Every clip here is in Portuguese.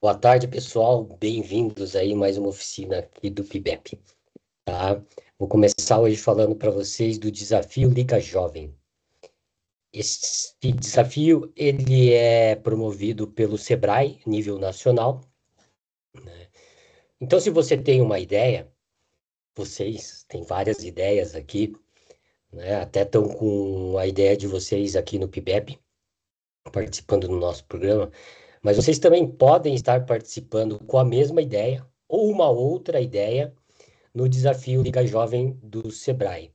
Boa tarde, pessoal. Bem-vindos aí a mais uma oficina aqui do PIBEP, tá? Vou começar hoje falando para vocês do desafio Liga Jovem. Esse desafio ele é promovido pelo Sebrae, nível nacional. Então, se você tem uma ideia, vocês têm várias ideias aqui, né? Até estão com a ideia de vocês aqui no PIBEP, participando do nosso programa, mas vocês também podem estar participando com a mesma ideia ou uma outra ideia no desafio Liga Jovem do Sebrae.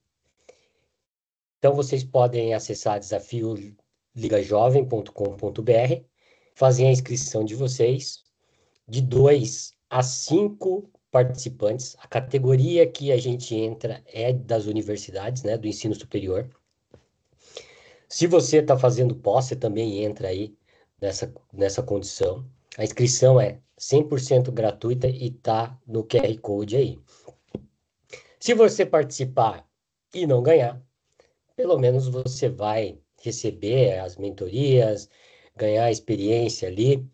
Então, vocês podem acessar desafioligajovem.com.br, fazer a inscrição de vocês, de 2 a 5 participantes. A categoria que a gente entra é das universidades, né, do ensino superior. Se você está fazendo pós, você também entra aí nessa condição. A inscrição é 100% gratuita e está no QR Code aí. Se você participar e não ganhar, pelo menos você vai receber as mentorias, ganhar experiência ali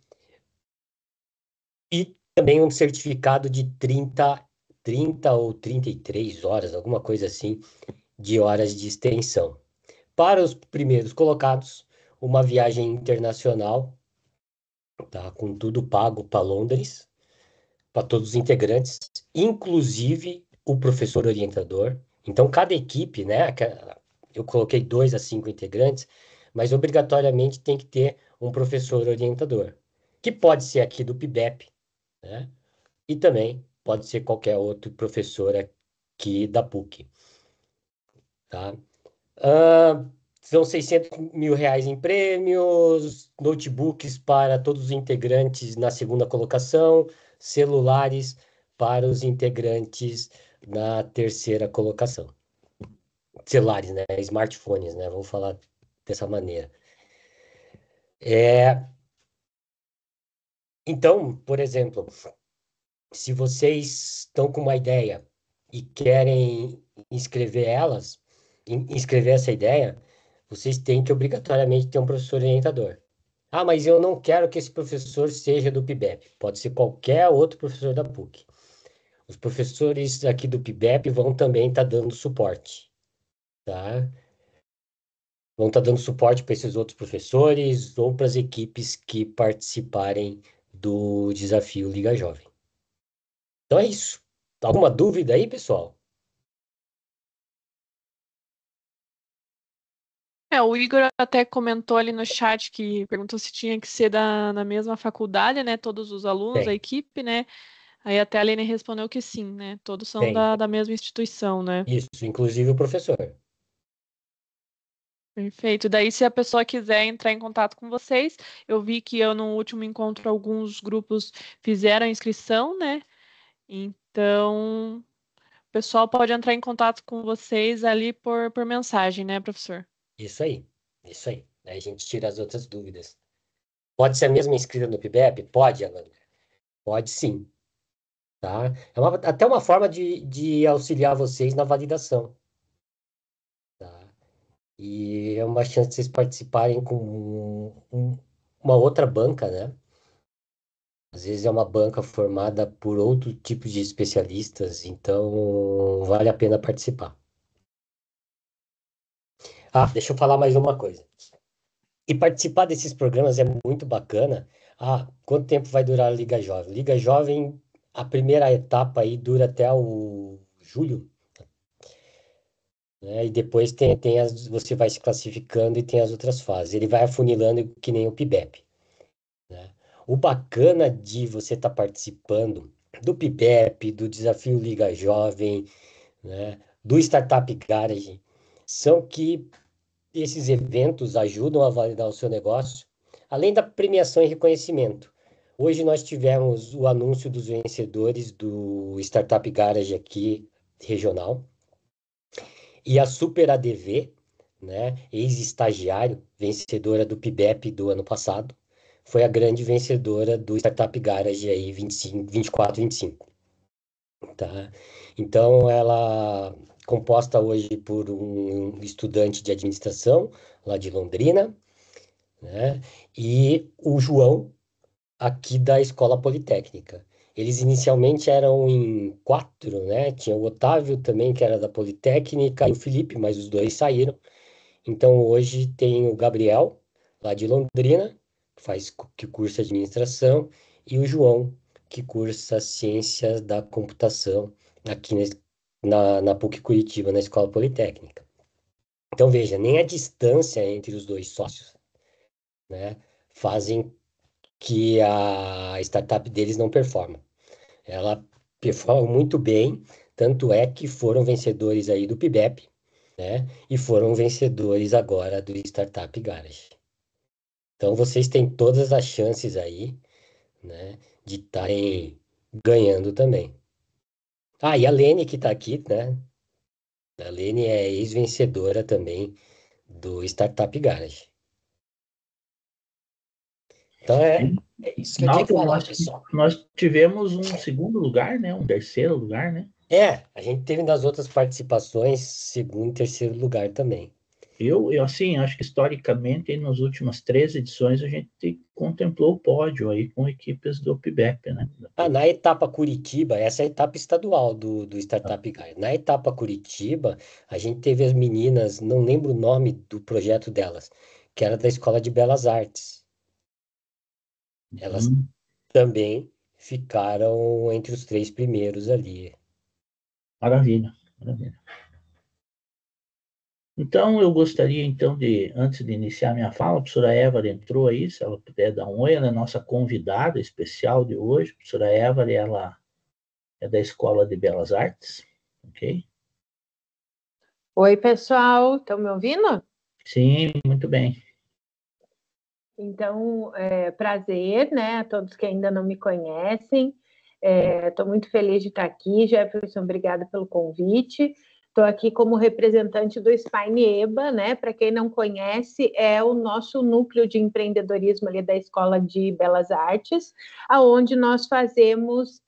e também um certificado de 30 ou 33 horas, alguma coisa assim, de horas de extensão. Para os primeiros colocados, uma viagem internacional, tá, com tudo pago para Londres, para todos os integrantes, inclusive o professor orientador. Então, cada equipe, né? Eu coloquei 2 a 5 integrantes, mas obrigatoriamente tem que ter um professor orientador, que pode ser aqui do PIBEP, né? E também pode ser qualquer outro professor aqui da PUC, tá? Ah, são 600 mil reais em prêmios, notebooks para todos os integrantes na segunda colocação, celulares para os integrantes na terceira colocação. Celulares, né? Smartphones, né? Vamos falar dessa maneira. É, então, por exemplo, se vocês estão com uma ideia e querem inscrever inscrever essa ideia, vocês têm que obrigatoriamente ter um professor orientador. Ah, mas eu não quero que esse professor seja do PIBEP. Pode ser qualquer outro professor da PUC. Os professores aqui do PIBEP vão também estar dando suporte, tá? Vão estar dando suporte para esses outros professores ou para as equipes que participarem do desafio Liga Jovem. Então é isso. Alguma dúvida aí, pessoal? O Igor até comentou ali no chat que perguntou se tinha que ser na mesma faculdade, né? Todos os alunos, a Tem, equipe, né? Aí até a Aline respondeu que sim, né? Todos são tem. da mesma instituição, né? Isso, inclusive o professor. Perfeito. Daí, se a pessoa quiser entrar em contato com vocês, eu vi que eu no último encontro alguns grupos fizeram a inscrição, né? Então, o pessoal pode entrar em contato com vocês ali por mensagem, né, professor? Isso aí, isso aí. Aí a gente tira as outras dúvidas. Pode ser a mesma inscrita no PIBEP? Pode, Alana. Pode sim, tá? Até uma forma de auxiliar vocês na validação, tá? E é uma chance de vocês participarem com uma outra banca, né? Às vezes é uma banca formada por outro tipo de especialistas, então vale a pena participar. Ah, deixa eu falar mais uma coisa. E participar desses programas é muito bacana. Ah, quanto tempo vai durar a Liga Jovem? Liga Jovem, a primeira etapa aí dura até o julho, né? E depois você vai se classificando e tem as outras fases. Ele vai afunilando que nem o PIBEP, né? O bacana de você estar participando do PIBEP, do Desafio Liga Jovem, né? Do Startup Garage, são que esses eventos ajudam a validar o seu negócio, além da premiação e reconhecimento. Hoje nós tivemos o anúncio dos vencedores do Startup Garage aqui regional e a Super ADV, né, ex-estagiário, vencedora do PIBEP do ano passado, foi a grande vencedora do Startup Garage aí 25, 24, 25, tá? Então ela composta hoje por um estudante de administração lá de Londrina, né? E o João, aqui da Escola Politécnica. Eles inicialmente eram em 4, né? Tinha o Otávio também, que era da Politécnica, e o Felipe, mas os dois saíram. Então hoje tem o Gabriel, lá de Londrina, que cursa administração, e o João, que cursa ciências da computação aqui na PUC Curitiba, na Escola Politécnica. Então veja, nem a distância entre os dois sócios, né, fazem que a startup deles não performa. Ela performa muito bem, tanto é que foram vencedores aí do PIBEP, né? E foram vencedores agora do Startup Garage. Então vocês têm todas as chances aí, né, de estarem ganhando também. Ah, e a Lene que está aqui, né? A Lene é ex-vencedora também do Startup Garage. Então é isso que eu tinha que falar, pessoal. Nós tivemos um segundo lugar, né? Um terceiro lugar, né? A gente teve nas outras participações segundo e terceiro lugar também. Eu assim, acho que historicamente, nas últimas 3 edições, a gente contemplou o pódio aí com equipes do PIBEP, né? Na etapa Curitiba, essa é a etapa estadual do Startup Guide. Na etapa Curitiba, a gente teve as meninas, não lembro o nome do projeto delas, que era da Escola de Belas Artes. Elas também ficaram entre os 3 primeiros ali. Maravilha, maravilha. Então, eu gostaria, então, antes de iniciar minha fala, a professora Eva entrou aí, se ela puder dar um oi, ela é a nossa convidada especial de hoje. A professora Eva, ela é da Escola de Belas Artes, ok? Oi, pessoal, estão me ouvindo? Sim, muito bem. Então, prazer, né, a todos que ainda não me conhecem. Estou muito feliz de estar aqui, Jefferson, obrigada pelo convite. Estou aqui como representante do Spine EBA, né? Para quem não conhece, é o nosso núcleo de empreendedorismo ali da Escola de Belas Artes, aonde nós fazemos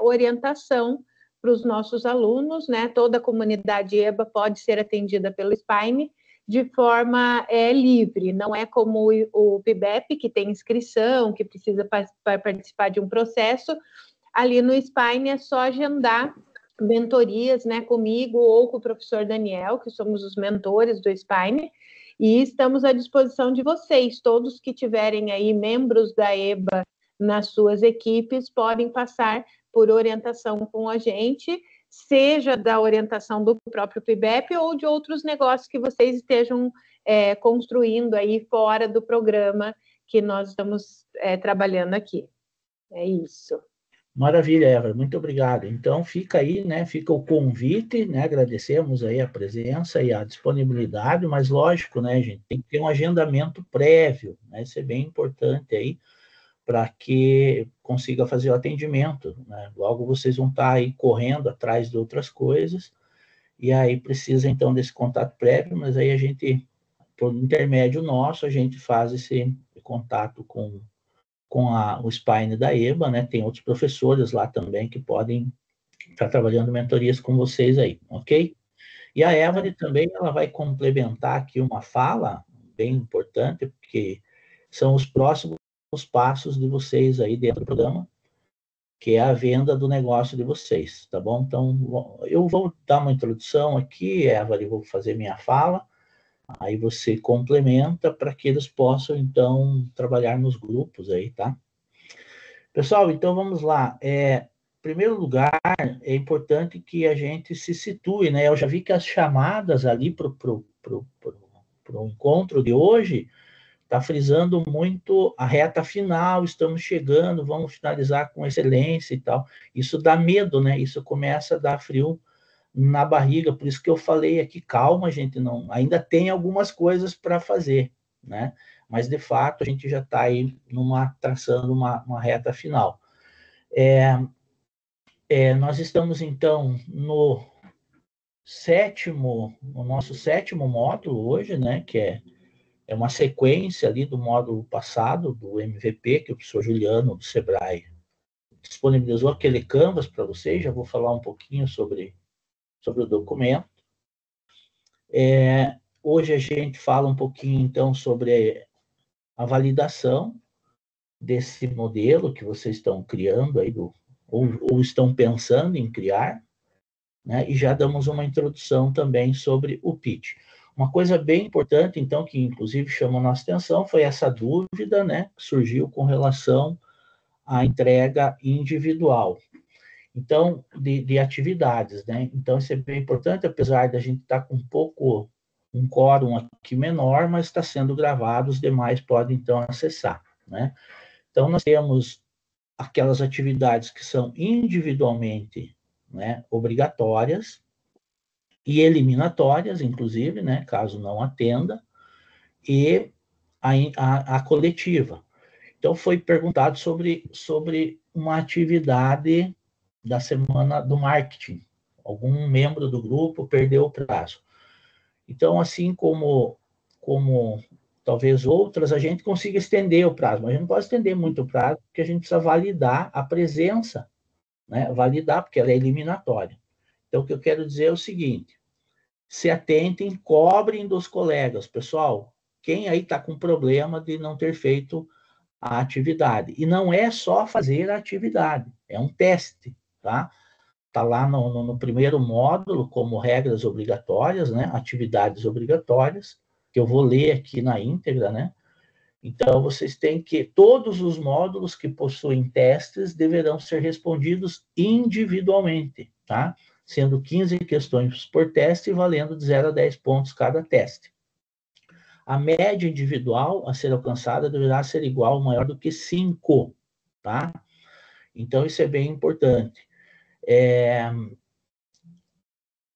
orientação para os nossos alunos, né? Toda a comunidade EBA pode ser atendida pelo Spine de forma livre, não é como o PIBEP, que tem inscrição, que precisa participar de um processo. Ali no Spine é só agendar mentorias, né, comigo ou com o professor Daniel, que somos os mentores do Spine, e estamos à disposição de vocês, todos que tiverem aí membros da EBA nas suas equipes, podem passar por orientação com a gente, seja da orientação do próprio PIBEP ou de outros negócios que vocês estejam construindo aí fora do programa que nós estamos trabalhando aqui. É isso. Maravilha, Eva, muito obrigado. Então, fica aí, né? Fica o convite, né? Agradecemos aí a presença e a disponibilidade, mas lógico, né, gente? Tem que ter um agendamento prévio, né? Isso é bem importante aí, para que consiga fazer o atendimento, né? Logo vocês vão estar aí correndo atrás de outras coisas, e aí precisa, então, desse contato prévio, mas aí a gente, por intermédio nosso, a gente faz esse contato com o Spine da EBA, né? Tem outros professores lá também que podem estar trabalhando mentorias com vocês aí, ok? E a Evelyn também, ela vai complementar aqui uma fala bem importante, porque são os próximos passos de vocês aí dentro do programa, que é a venda do negócio de vocês, tá bom? Então, eu vou dar uma introdução aqui, Evelyn, vou fazer minha fala, aí você complementa para que eles possam, então, trabalhar nos grupos aí, tá? Pessoal, então vamos lá. Em primeiro lugar, é importante que a gente se situe, né? Eu já vi que as chamadas ali para o encontro de hoje está frisando muito a reta final, estamos chegando, vamos finalizar com excelência e tal. Isso dá medo, né? Isso começa a dar frio na barriga, por isso que eu falei aqui, calma, gente, não, ainda tem algumas coisas para fazer, né? Mas de fato a gente já está aí traçando uma reta final. Nós estamos então no nosso sétimo módulo hoje, né? Que é uma sequência ali do módulo passado, do MVP, que o professor Juliano, do Sebrae, disponibilizou aquele Canvas para vocês, já vou falar um pouquinho sobre o documento. Hoje a gente fala um pouquinho, então, sobre a validação, desse modelo que vocês estão criando aí, ou estão pensando em criar, né? E já damos uma introdução também sobre o pitch. Uma coisa bem importante, então, que inclusive chamou nossa atenção, foi essa dúvida, né, que surgiu com relação à entrega individual. Então, de atividades, né? Então, isso é bem importante, apesar da gente estar com um quórum aqui menor, mas está sendo gravado, os demais podem, então, acessar, né? Então, nós temos aquelas atividades que são individualmente, né, obrigatórias e eliminatórias, inclusive, né, caso não atenda, e a coletiva. Então, foi perguntado sobre uma atividade da semana do marketing. Algum membro do grupo perdeu o prazo. Então, assim como talvez outras, a gente consiga estender o prazo, mas a gente não pode estender muito o prazo, porque a gente precisa validar a presença, né? Validar, porque ela é eliminatória. Então, o que eu quero dizer é o seguinte: se atentem, cobrem dos colegas. Pessoal, quem aí está com problema de não ter feito a atividade? E não é só fazer a atividade, é um teste, tá? Está lá no primeiro módulo, como regras obrigatórias, né? Atividades obrigatórias, que eu vou ler aqui na íntegra, né? Então, vocês têm que, todos os módulos que possuem testes deverão ser respondidos individualmente, tá? Sendo 15 questões por teste, valendo de 0 a 10 pontos cada teste. A média individual a ser alcançada deverá ser igual ou maior do que 5, tá? Então, isso é bem importante.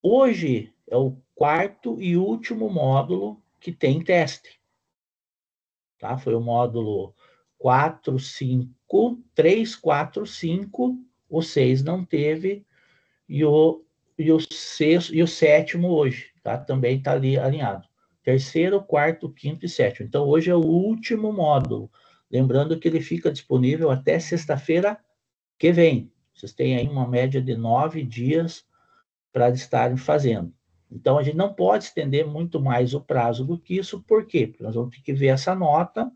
Hoje é o quarto e último módulo que tem teste. Tá? Foi o módulo 4, 5, 3, 4, 5, o 6 não teve, e o sexto, e o sétimo hoje, tá? Também está ali alinhado. Terceiro, quarto, quinto e sétimo. Então, hoje é o último módulo. Lembrando que ele fica disponível até sexta-feira que vem. Vocês têm aí uma média de 9 dias para estarem fazendo. Então, a gente não pode estender muito mais o prazo do que isso. Por quê? Porque nós vamos ter que ver essa nota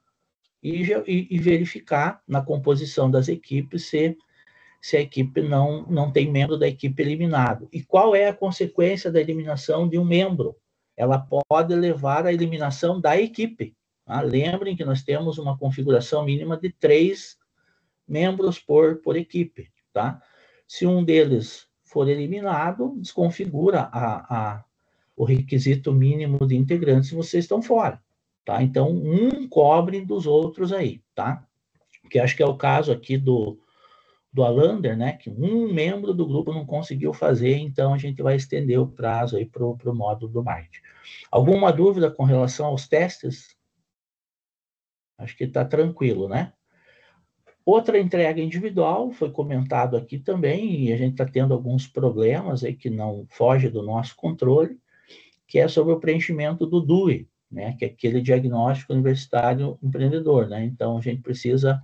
e verificar na composição das equipes se a equipe não tem membro da equipe eliminado. E qual é a consequência da eliminação de um membro? Ela pode levar à eliminação da equipe. Tá? Lembrem que nós temos uma configuração mínima de 3 membros por equipe. Tá? Se um deles for eliminado, desconfigura o requisito mínimo de integrantes e vocês estão fora. Tá? Então, um cobre dos outros aí, tá? Que acho que é o caso aqui do Alander, né? Que um membro do grupo não conseguiu fazer, então a gente vai estender o prazo aí para o módulo do marketing. Alguma dúvida com relação aos testes? Acho que está tranquilo, né? Outra entrega individual, foi comentado aqui também, e a gente está tendo alguns problemas aí que não foge do nosso controle, que é sobre o preenchimento do DUI, né? Que é aquele diagnóstico universitário empreendedor, né? Então, a gente precisa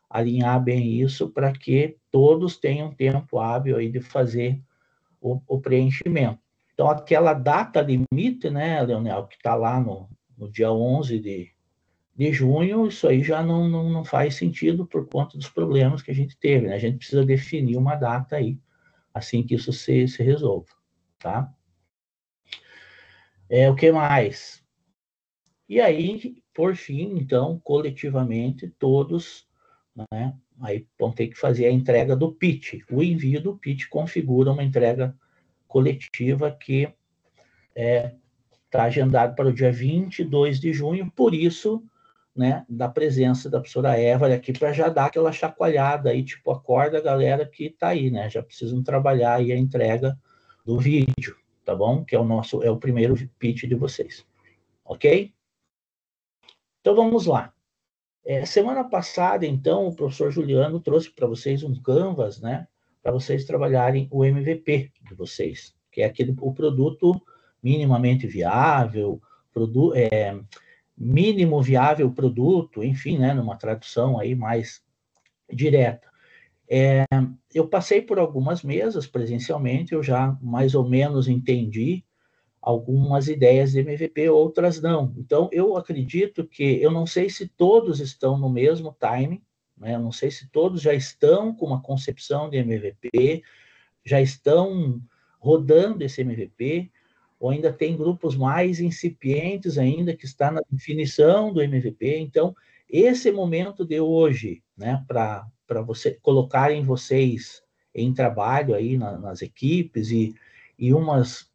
alinhar bem isso para que todos tenham tempo hábil aí de fazer o preenchimento. Então, aquela data limite, né, Leonel, que está lá no dia 11 de junho, isso aí já não faz sentido por conta dos problemas que a gente teve, né? A gente precisa definir uma data aí, assim que isso se resolva, tá? O que mais? E aí, por fim, então, coletivamente, todos, né, aí vão ter que fazer a entrega do pitch. O envio do pitch configura uma entrega coletiva que está agendado para o dia 22 de junho, por isso, né, da presença da professora Évora aqui para já dar aquela chacoalhada aí, tipo, acorda a galera que está aí, né? Já precisam trabalhar aí a entrega do vídeo, tá bom? Que é o primeiro pitch de vocês, ok? Então vamos lá. Semana passada, então, o professor Juliano trouxe para vocês um canvas, né? Para vocês trabalharem o MVP de vocês, que é o produto minimamente viável, mínimo viável produto, enfim, né, numa tradução aí mais direta. Eu passei por algumas mesas presencialmente, eu já mais ou menos entendi algumas ideias de MVP, outras não. Então, eu acredito que, eu não sei se todos estão no mesmo time, né? Eu não sei se todos já estão com uma concepção de MVP, já estão rodando esse MVP, ou ainda tem grupos mais incipientes ainda que está na definição do MVP. Então, esse momento de hoje, né, para você colocarem vocês em trabalho aí nas equipes e umas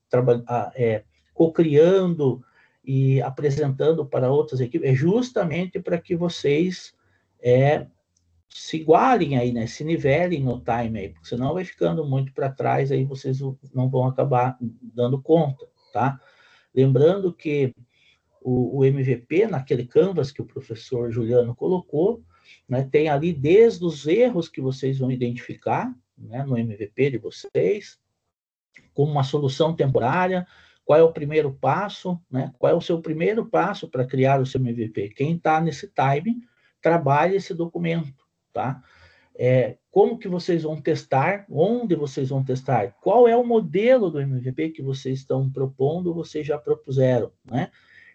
co-criando e apresentando para outras equipes, é justamente para que vocês se igualem aí, né? Se nivelem no time aí, porque senão vai ficando muito para trás, aí vocês não vão acabar dando conta, tá? Lembrando que o MVP, naquele canvas que o professor Juliano colocou, né, tem ali desde os erros que vocês vão identificar, né, no MVP de vocês, como uma solução temporária, qual é o primeiro passo, né? Qual é o seu primeiro passo para criar o seu MVP? Quem está nesse time, trabalha esse documento, tá? Como que vocês vão testar, onde vocês vão testar, qual é o modelo do MVP que vocês estão propondo, vocês já propuseram, né?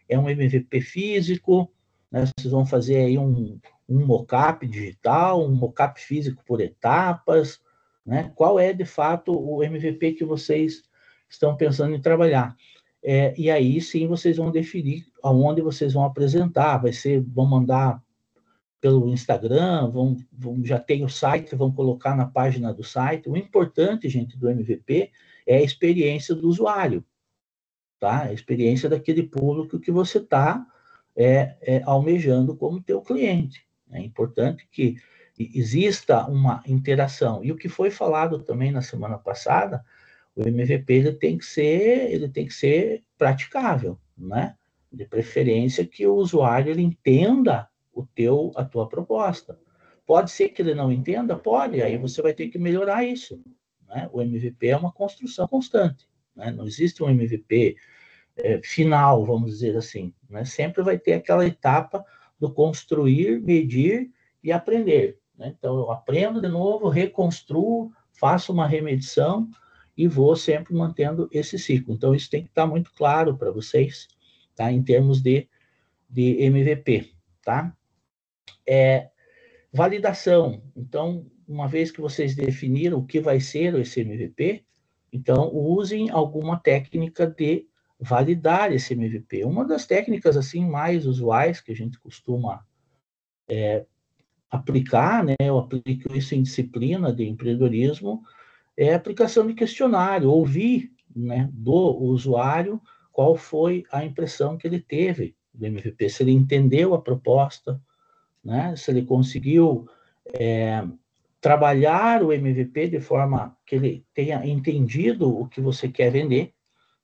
É um MVP físico, né? Vocês vão fazer aí um mockup digital, um mockup físico por etapas, né? Qual é, de fato, o MVP que vocês estão pensando em trabalhar? E aí, sim, vocês vão definir aonde vocês vão apresentar, vão mandar pelo Instagram, já tem o site, vão colocar na página do site. O importante, gente, do MVP é a experiência do usuário, tá? A experiência daquele público que você está almejando como teu cliente. É importante que exista uma interação. E o que foi falado também na semana passada, o MVP ele tem que ser praticável, né? De preferência que o usuário ele entenda a tua proposta. Pode ser que ele não entenda? Pode, aí você vai ter que melhorar isso, né? O MVP é uma construção constante, né? Não existe um MVP final, vamos dizer assim, né? Sempre vai ter aquela etapa do construir, medir e aprender, né? Então, eu aprendo de novo, reconstruo, faço uma remedição e vou sempre mantendo esse ciclo. Então, isso tem que estar muito claro para vocês, tá? Em termos de MVP, tá? Validação. Então, uma vez que vocês definiram o que vai ser esse MVP, então usem alguma técnica de validar esse MVP. Uma das técnicas assim mais usuais que a gente costuma aplicar, né? Eu aplico isso em disciplina de empreendedorismo, é a aplicação de questionário, ouvir, né, do usuário qual foi a impressão que ele teve do MVP, se ele entendeu a proposta, né, se ele conseguiu trabalhar o MVP de forma que ele tenha entendido o que você quer vender,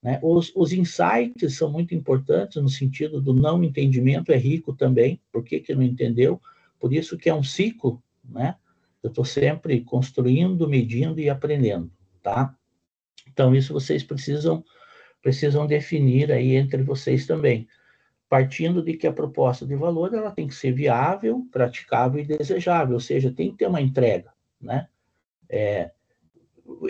né? Os insights são muito importantes no sentido do não entendimento, é rico também, por que não entendeu? Por isso que é um ciclo, né? Eu estou sempre construindo, medindo e aprendendo, tá? Então, isso vocês precisam definir aí entre vocês também, partindo de que a proposta de valor ela tem que ser viável, praticável e desejável, ou seja, tem que ter uma entrega, né?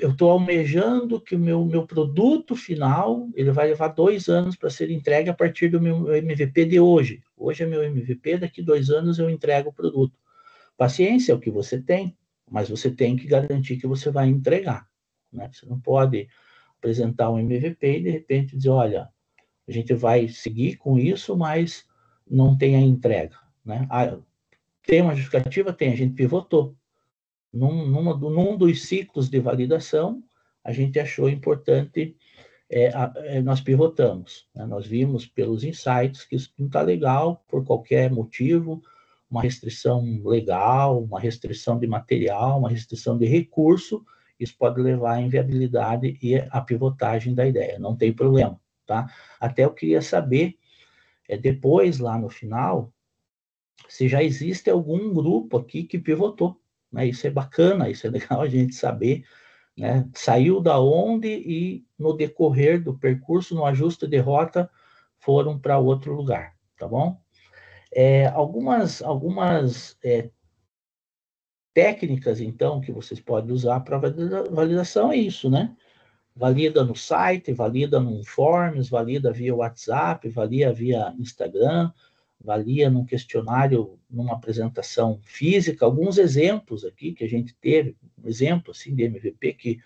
Eu estou almejando que o meu produto final ele vai levar 2 anos para ser entregue a partir do meu MVP de hoje. Hoje é meu MVP, daqui 2 anos eu entrego o produto. Paciência é o que você tem, mas você tem que garantir que você vai entregar, né? Você não pode apresentar um MVP e de repente dizer, olha, a gente vai seguir com isso, mas não tem a entrega, né? Tem uma justificativa? Tem, a gente pivotou. Num dos ciclos de validação, a gente achou importante, nós pivotamos, né? Nós vimos pelos insights que isso não está legal por qualquer motivo, uma restrição legal, uma restrição de material, uma restrição de recurso, isso pode levar à inviabilidade e à pivotagem da ideia, não tem problema, tá? Até eu queria saber, depois, lá no final, se já existe algum grupo aqui que pivotou, né? Isso é bacana, isso é legal a gente saber, né? Saiu da onde e no decorrer do percurso, no ajuste de rota, foram para outro lugar, tá bom? Algumas técnicas, então, que vocês podem usar para validação é isso, né? Valida no site, valida no Forms, valida via WhatsApp, valida via Instagram, valia num questionário, numa apresentação física, alguns exemplos aqui que a gente teve, um exemplo assim de MVP que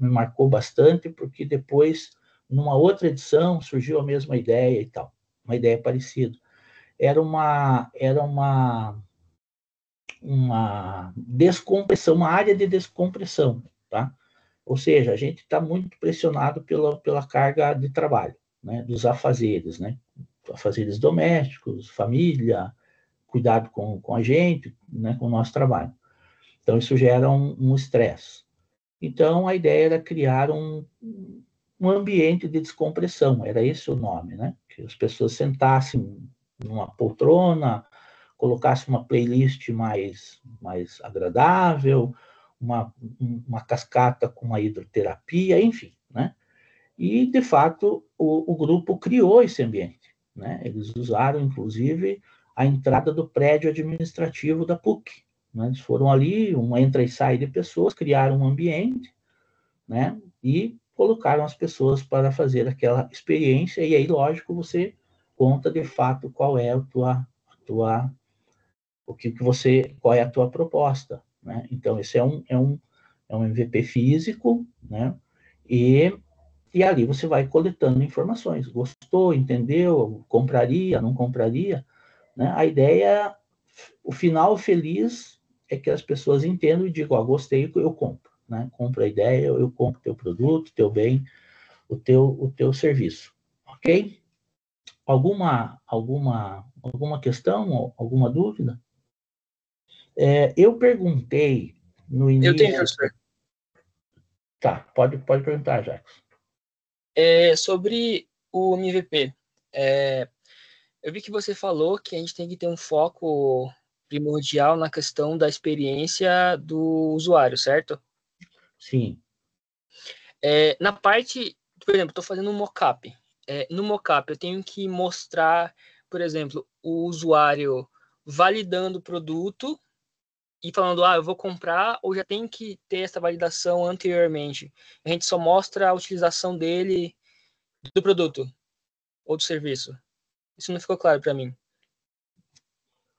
me marcou bastante, porque depois, numa outra edição, surgiu a mesma ideia e tal, uma ideia parecida. Era uma descompressão, uma área de descompressão, tá? Ou seja, a gente está muito pressionado pela carga de trabalho, né? Dos afazeres, né? Afazeres domésticos, família, cuidado com a gente, né? Com o nosso trabalho. Então, isso gera um estresse. Então, a ideia era criar um ambiente de descompressão, era esse o nome, né? Que as pessoas sentassem numa poltrona, colocassem uma playlist mais agradável, uma cascata com uma hidroterapia, enfim, né? E, de fato, o grupo criou esse ambiente, né? Eles usaram, inclusive, a entrada do prédio administrativo da PUC, né? Eles foram ali, uma entra e sai de pessoas, criaram um ambiente, né? E colocaram as pessoas para fazer aquela experiência, e aí, lógico, você conta, de fato, qual é qual é a tua proposta, né? Então, esse é um MVP físico, né? E ali você vai coletando informações. Gostou, entendeu, compraria, não compraria, né? A ideia, o final feliz é que as pessoas entendam e digam, gostei, eu compro, né? Compro a ideia, eu compro teu produto, teu bem, o teu serviço, ok? Alguma questão, alguma dúvida? Eu perguntei no início... Eu tenho, professor. Tá, pode perguntar, Jacques. Sobre o MVP, eu vi que você falou que a gente tem que ter um foco primordial na questão da experiência do usuário, certo? Sim. Na parte, por exemplo, estou fazendo um mockup. No mockup, eu tenho que mostrar, por exemplo, o usuário validando o produto e falando, eu vou comprar, ou já tem que ter essa validação anteriormente? A gente só mostra a utilização dele, do produto ou do serviço. Isso não ficou claro para mim.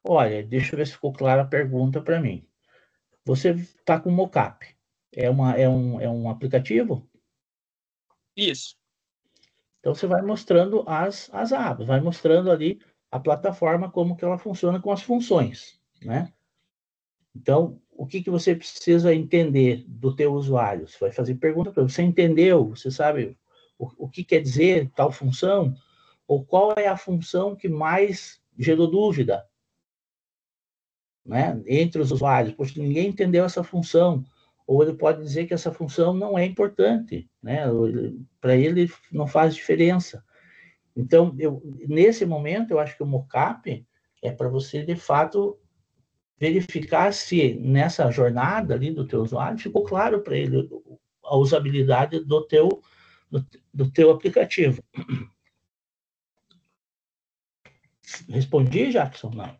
Olha, deixa eu ver se ficou clara a pergunta para mim. Você está com o mockup. É um aplicativo? Isso. Então, você vai mostrando as abas, vai mostrando ali a plataforma, como que ela funciona com as funções, né? Então, o que você precisa entender do teu usuário? Você vai fazer pergunta para ele. Você entendeu? Você sabe o que quer dizer tal função? Ou qual é a função que mais gerou dúvida, né? Entre os usuários? Poxa, ninguém entendeu essa função. Ou ele pode dizer que essa função não é importante, né? Para ele não faz diferença. Então, nesse momento, eu acho que o mockup é para você, de fato, verificar se nessa jornada ali do teu usuário ficou claro para ele a usabilidade do teu aplicativo. Respondi, Jackson? Não.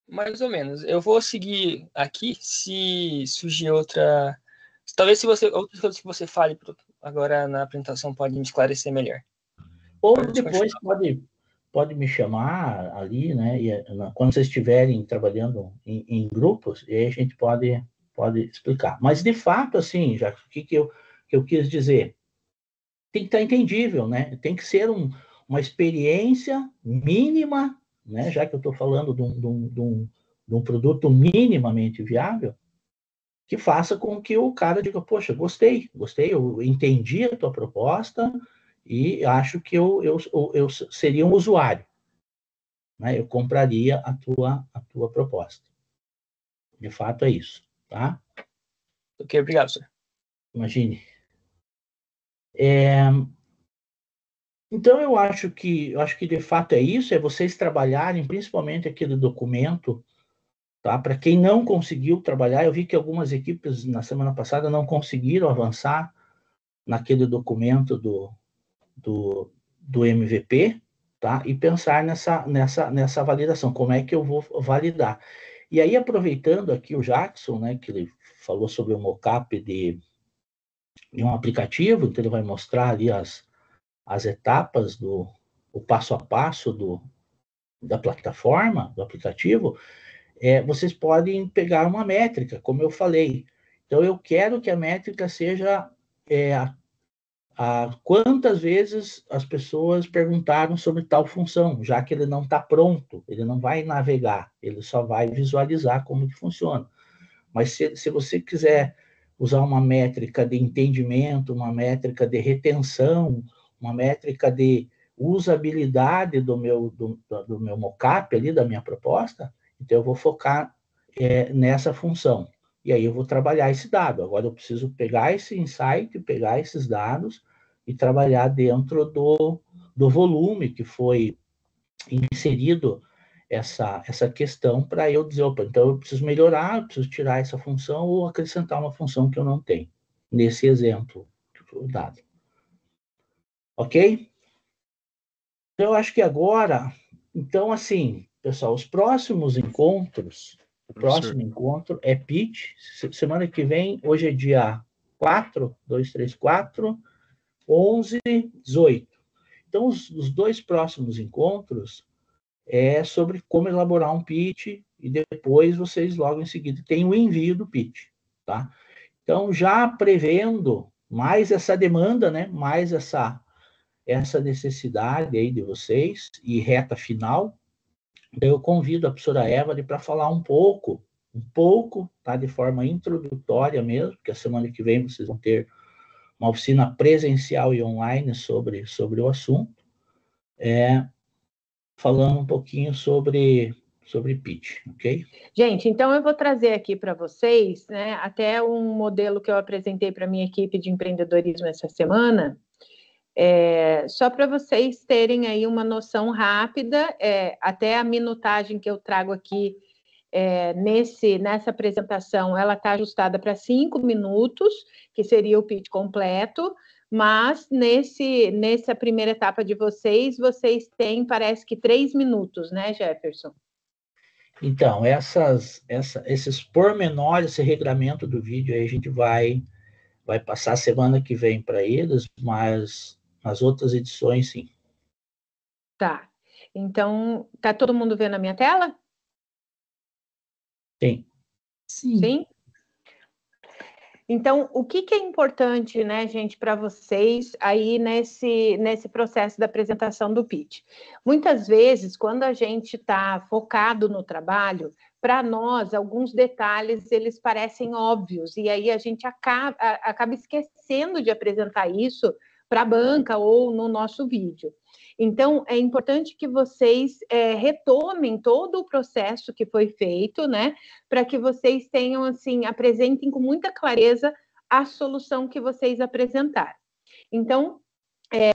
Mais ou menos. Eu vou seguir aqui, se surgir outra... Talvez outras coisas que você fale agora na apresentação podem me esclarecer melhor. Ou depois pode me chamar ali, né? E, quando vocês estiverem trabalhando em grupos, e aí a gente pode explicar. Mas, de fato, assim, já o que eu quis dizer? Tem que estar entendível, né? Tem que ser uma experiência mínima, né? Já que eu estou falando de um produto minimamente viável, que faça com que o cara diga, poxa, gostei, eu entendi a tua proposta e acho que eu seria um usuário, né? Eu compraria a tua proposta. De fato, é isso, tá? Ok, obrigado, senhor. Imagine. Então, eu acho que de fato é isso, é vocês trabalharem principalmente aquele documento, tá? Para quem não conseguiu trabalhar, eu vi que algumas equipes na semana passada não conseguiram avançar naquele documento do MVP, tá? E pensar nessa validação, como é que eu vou validar. E aí, aproveitando aqui o Jackson, né, que ele falou sobre o mockup de um aplicativo, então ele vai mostrar ali as etapas o passo a passo da plataforma, do aplicativo, vocês podem pegar uma métrica, como eu falei. Então, eu quero que a métrica seja quantas vezes as pessoas perguntaram sobre tal função, já que ele não está pronto, ele não vai navegar, ele só vai visualizar como que funciona. Mas se você quiser usar uma métrica de entendimento, uma métrica de retenção, uma métrica de usabilidade do meu mockup ali, da minha proposta, então eu vou focar nessa função. E aí eu vou trabalhar esse dado. Agora eu preciso pegar esse insight, pegar esses dados e trabalhar dentro do volume que foi inserido essa questão para eu dizer, opa, então eu preciso melhorar, eu preciso tirar essa função ou acrescentar uma função que eu não tenho, nesse exemplo que foi dado. Ok? Eu acho que agora, então, assim, pessoal, os próximos encontros, o próximo encontro é pitch, semana que vem, hoje é dia 4, 2, 3, 4, 11, 18. Então, os dois próximos encontros é sobre como elaborar um pitch e depois vocês logo em seguida têm o envio do pitch, tá? Então, já prevendo mais essa demanda, né? Mais essa necessidade aí de vocês e reta final, eu convido a professora Evelyn para falar um pouco, tá? De forma introdutória mesmo, porque a semana que vem vocês vão ter uma oficina presencial e online sobre o assunto, falando um pouquinho sobre pitch, ok? Gente, então eu vou trazer aqui para vocês, né, até um modelo que eu apresentei para a minha equipe de empreendedorismo essa semana, só para vocês terem aí uma noção rápida, até a minutagem que eu trago aqui nessa apresentação, ela está ajustada para 5 minutos, que seria o pitch completo, mas nessa primeira etapa de vocês têm, parece que 3 minutos, né, Jefferson? Então, esses pormenores, esse regramento do vídeo aí a gente vai passar semana que vem para eles, mas nas outras edições, sim. Tá. Então, tá todo mundo vendo a minha tela? Sim. Sim? Então, o que é importante, né, gente, para vocês aí nesse processo da apresentação do pitch? Muitas vezes, quando a gente está focado no trabalho, para nós, alguns detalhes, eles parecem óbvios, e aí a gente acaba esquecendo de apresentar isso para a banca ou no nosso vídeo. Então, é importante que vocês retomem todo o processo que foi feito, né? Para que vocês tenham, assim, apresentem com muita clareza a solução que vocês apresentaram. Então,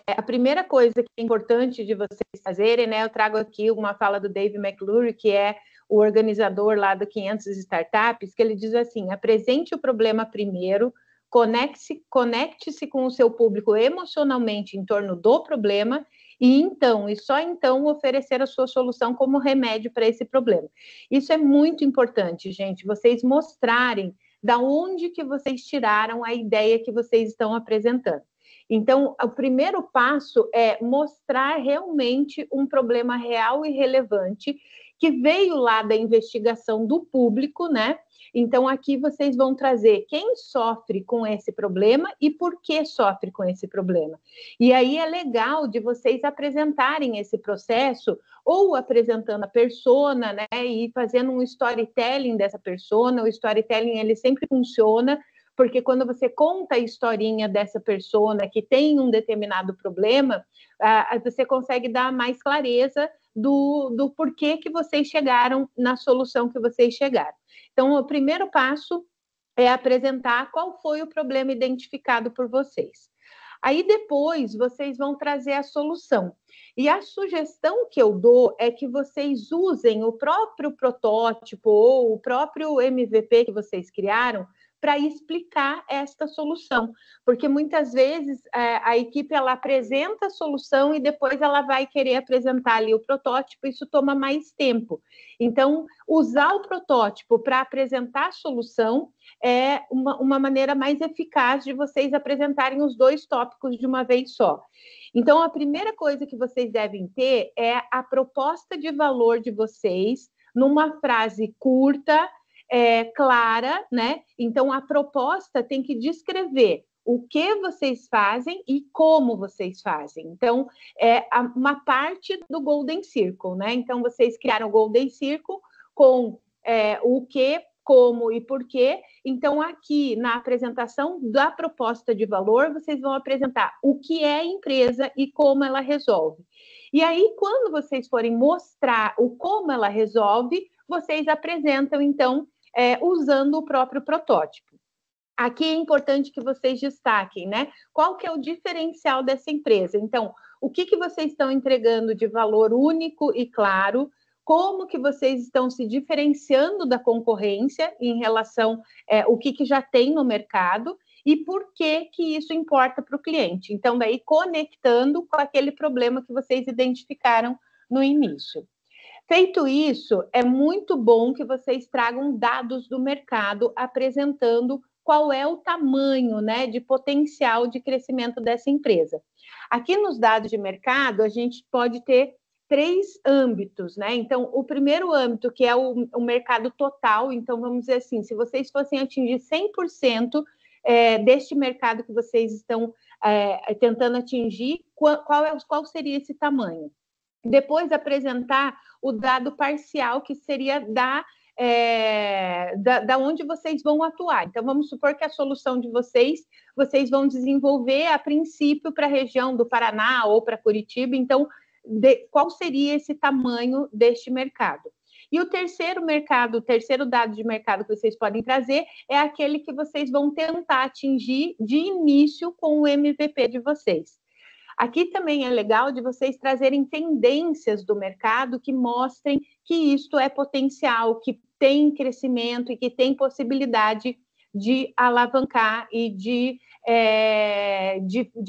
a primeira coisa que é importante de vocês fazerem, né? Eu trago aqui uma fala do Dave McClure, que é o organizador lá do 500 Startups, que ele diz assim: apresente o problema primeiro, conecte-se com o seu público emocionalmente em torno do problema e só então, oferecer a sua solução como remédio para esse problema. Isso é muito importante, gente, vocês mostrarem da onde que vocês tiraram a ideia que vocês estão apresentando. Então, o primeiro passo é mostrar realmente um problema real e relevante que veio lá da investigação do público, né? Então, aqui vocês vão trazer quem sofre com esse problema e por que sofre com esse problema. E aí é legal de vocês apresentarem esse processo, ou apresentando a persona, né, e fazendo um storytelling dessa persona. O storytelling, ele sempre funciona, porque quando você conta a historinha dessa persona que tem um determinado problema, você consegue dar mais clareza do porquê que vocês chegaram na solução que vocês chegaram. Então, o primeiro passo é apresentar qual foi o problema identificado por vocês. Aí, depois, vocês vão trazer a solução. E a sugestão que eu dou é que vocês usem o próprio protótipo ou o próprio MVP que vocês criaram para explicar esta solução, porque muitas vezes a equipe ela apresenta a solução e depois ela vai querer apresentar ali o protótipo, isso toma mais tempo. Então, usar o protótipo para apresentar a solução é uma maneira mais eficaz de vocês apresentarem os dois tópicos de uma vez só. Então, a primeira coisa que vocês devem ter é a proposta de valor de vocês numa frase curta, clara, né? Então, a proposta tem que descrever o que vocês fazem e como vocês fazem. Então, é uma parte do Golden Circle, né? Então, vocês criaram o Golden Circle com o que, como e porquê. Então, aqui na apresentação da proposta de valor, vocês vão apresentar o que é a empresa e como ela resolve. E aí, quando vocês forem mostrar o como ela resolve, vocês apresentam, então, usando o próprio protótipo. Aqui é importante que vocês destaquem, né? Qual que é o diferencial dessa empresa? Então, o que vocês estão entregando de valor único e claro? Como que vocês estão se diferenciando da concorrência em relação ao que já tem no mercado e por que isso importa para o cliente? Então, daí conectando com aquele problema que vocês identificaram no início. Feito isso, é muito bom que vocês tragam dados do mercado apresentando qual é o tamanho, né, de potencial de crescimento dessa empresa. Aqui nos dados de mercado, a gente pode ter 3 âmbitos, né? Então, o primeiro âmbito, que é o mercado total, então, vamos dizer assim, se vocês fossem atingir 100% deste mercado que vocês estão tentando atingir, qual seria esse tamanho? Depois, apresentar o dado parcial, que seria da onde vocês vão atuar. Então, vamos supor que a solução de vocês vão desenvolver a princípio para a região do Paraná ou para Curitiba. Então, qual seria esse tamanho deste mercado? E o terceiro dado de mercado que vocês podem trazer é aquele que vocês vão tentar atingir de início com o MVP de vocês. Aqui também é legal de vocês trazerem tendências do mercado que mostrem que isto é potencial, que tem crescimento e que tem possibilidade de alavancar e de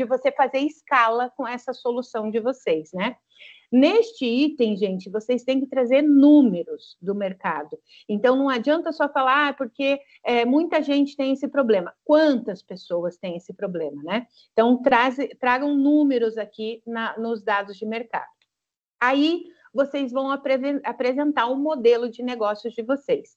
você fazer escala com essa solução de vocês, né? Neste item, gente, vocês têm que trazer números do mercado. Então, não adianta só falar, porque muita gente tem esse problema. Quantas pessoas têm esse problema, né? Então, tragam números aqui nos dados de mercado. Aí, vocês vão apresentar o modelo de negócios de vocês.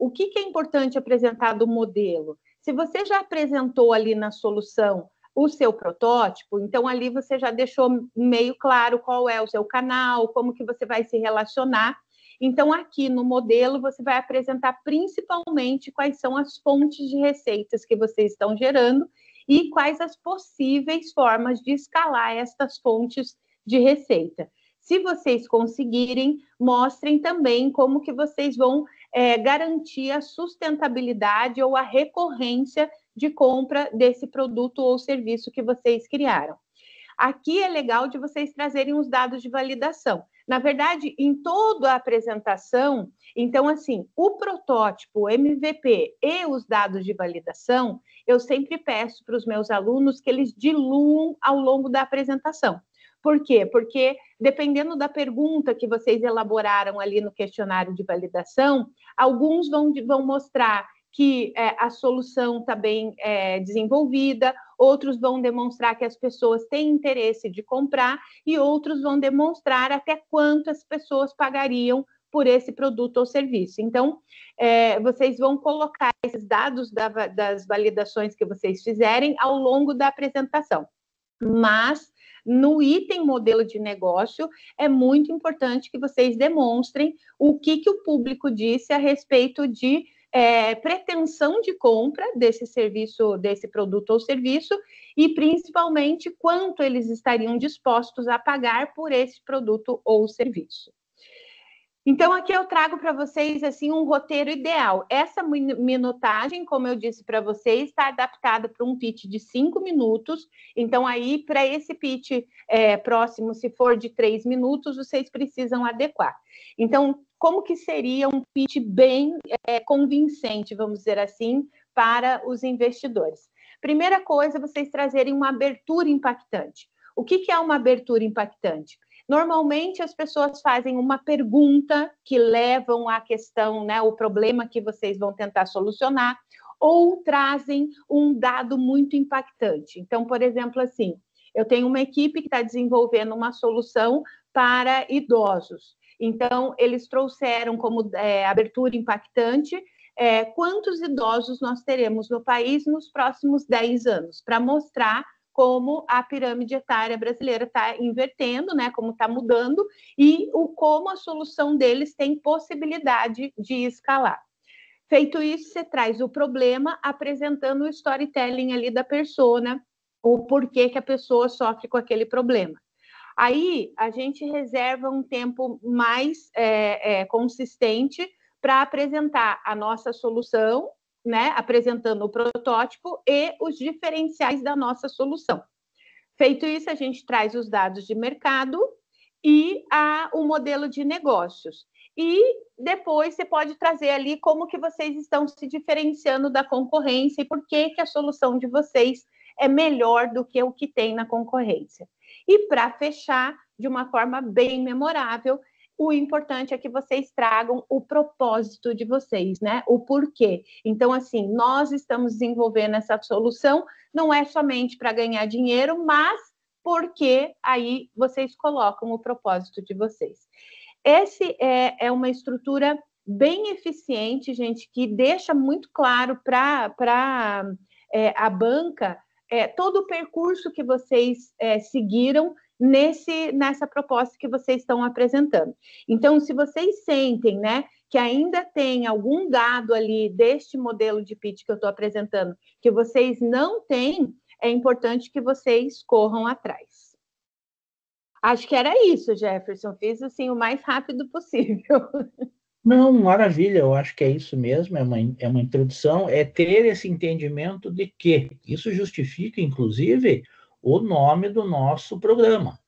O que é importante apresentar do modelo? Se você já apresentou ali na solução o seu protótipo, então ali você já deixou meio claro qual é o seu canal, como que você vai se relacionar. Então, aqui no modelo, você vai apresentar principalmente quais são as fontes de receitas que vocês estão gerando e quais as possíveis formas de escalar estas fontes de receita. Se vocês conseguirem, mostrem também como que vocês vão garantir a sustentabilidade ou a recorrência de compra desse produto ou serviço que vocês criaram. Aqui é legal de vocês trazerem os dados de validação. Na verdade, em toda a apresentação, então, assim, o protótipo, o MVP e os dados de validação, eu sempre peço para os meus alunos que eles diluam ao longo da apresentação. Por quê? Porque, dependendo da pergunta que vocês elaboraram ali no questionário de validação, alguns vão mostrar que a solução está bem desenvolvida, outros vão demonstrar que as pessoas têm interesse de comprar e outros vão demonstrar até quanto as pessoas pagariam por esse produto ou serviço. Então, vocês vão colocar esses dados das validações que vocês fizerem ao longo da apresentação. Mas, no item modelo de negócio, é muito importante que vocês demonstrem o que o público disse a respeito de pretensão de compra desse serviço, desse produto ou serviço, e principalmente quanto eles estariam dispostos a pagar por esse produto ou serviço. Então, aqui eu trago para vocês assim um roteiro ideal. Essa minutagem, como eu disse para vocês, está adaptada para um pitch de 5 minutos. Então, aí, para esse pitch próximo, se for de 3 minutos, vocês precisam adequar. Então, como que seria um pitch bem convincente, vamos dizer assim, para os investidores. Primeira coisa, vocês trazerem uma abertura impactante. O que é uma abertura impactante? Normalmente as pessoas fazem uma pergunta que levam à questão, né, o problema que vocês vão tentar solucionar, ou trazem um dado muito impactante. Então, por exemplo, assim, eu tenho uma equipe que está desenvolvendo uma solução para idosos. Então, eles trouxeram como abertura impactante quantos idosos nós teremos no país nos próximos 10 anos, para mostrar como a pirâmide etária brasileira está invertendo, né, como está mudando, e como a solução deles tem possibilidade de escalar. Feito isso, você traz o problema apresentando o storytelling ali da persona, o porquê que a pessoa sofre com aquele problema. Aí, a gente reserva um tempo mais consistente para apresentar a nossa solução, né, apresentando o protótipo e os diferenciais da nossa solução. Feito isso, a gente traz os dados de mercado e o modelo de negócios. E depois você pode trazer ali como que vocês estão se diferenciando da concorrência e por que a solução de vocês é melhor do que o que tem na concorrência. E para fechar, de uma forma bem memorável, o importante é que vocês tragam o propósito de vocês, né? O porquê. Então, assim, nós estamos desenvolvendo essa solução, não é somente para ganhar dinheiro, mas porque aí vocês colocam o propósito de vocês. Esse é uma estrutura bem eficiente, gente, que deixa muito claro para a banca todo o percurso que vocês seguiram nessa proposta que vocês estão apresentando. Então, se vocês sentem, né, que ainda tem algum dado ali deste modelo de pitch que eu estou apresentando que vocês não têm, é importante que vocês corram atrás. Acho que era isso, Jefferson. Fiz assim o mais rápido possível. Não, maravilha, eu acho que é isso mesmo, é uma introdução, é ter esse entendimento de que isso justifica, inclusive, o nome do nosso programa.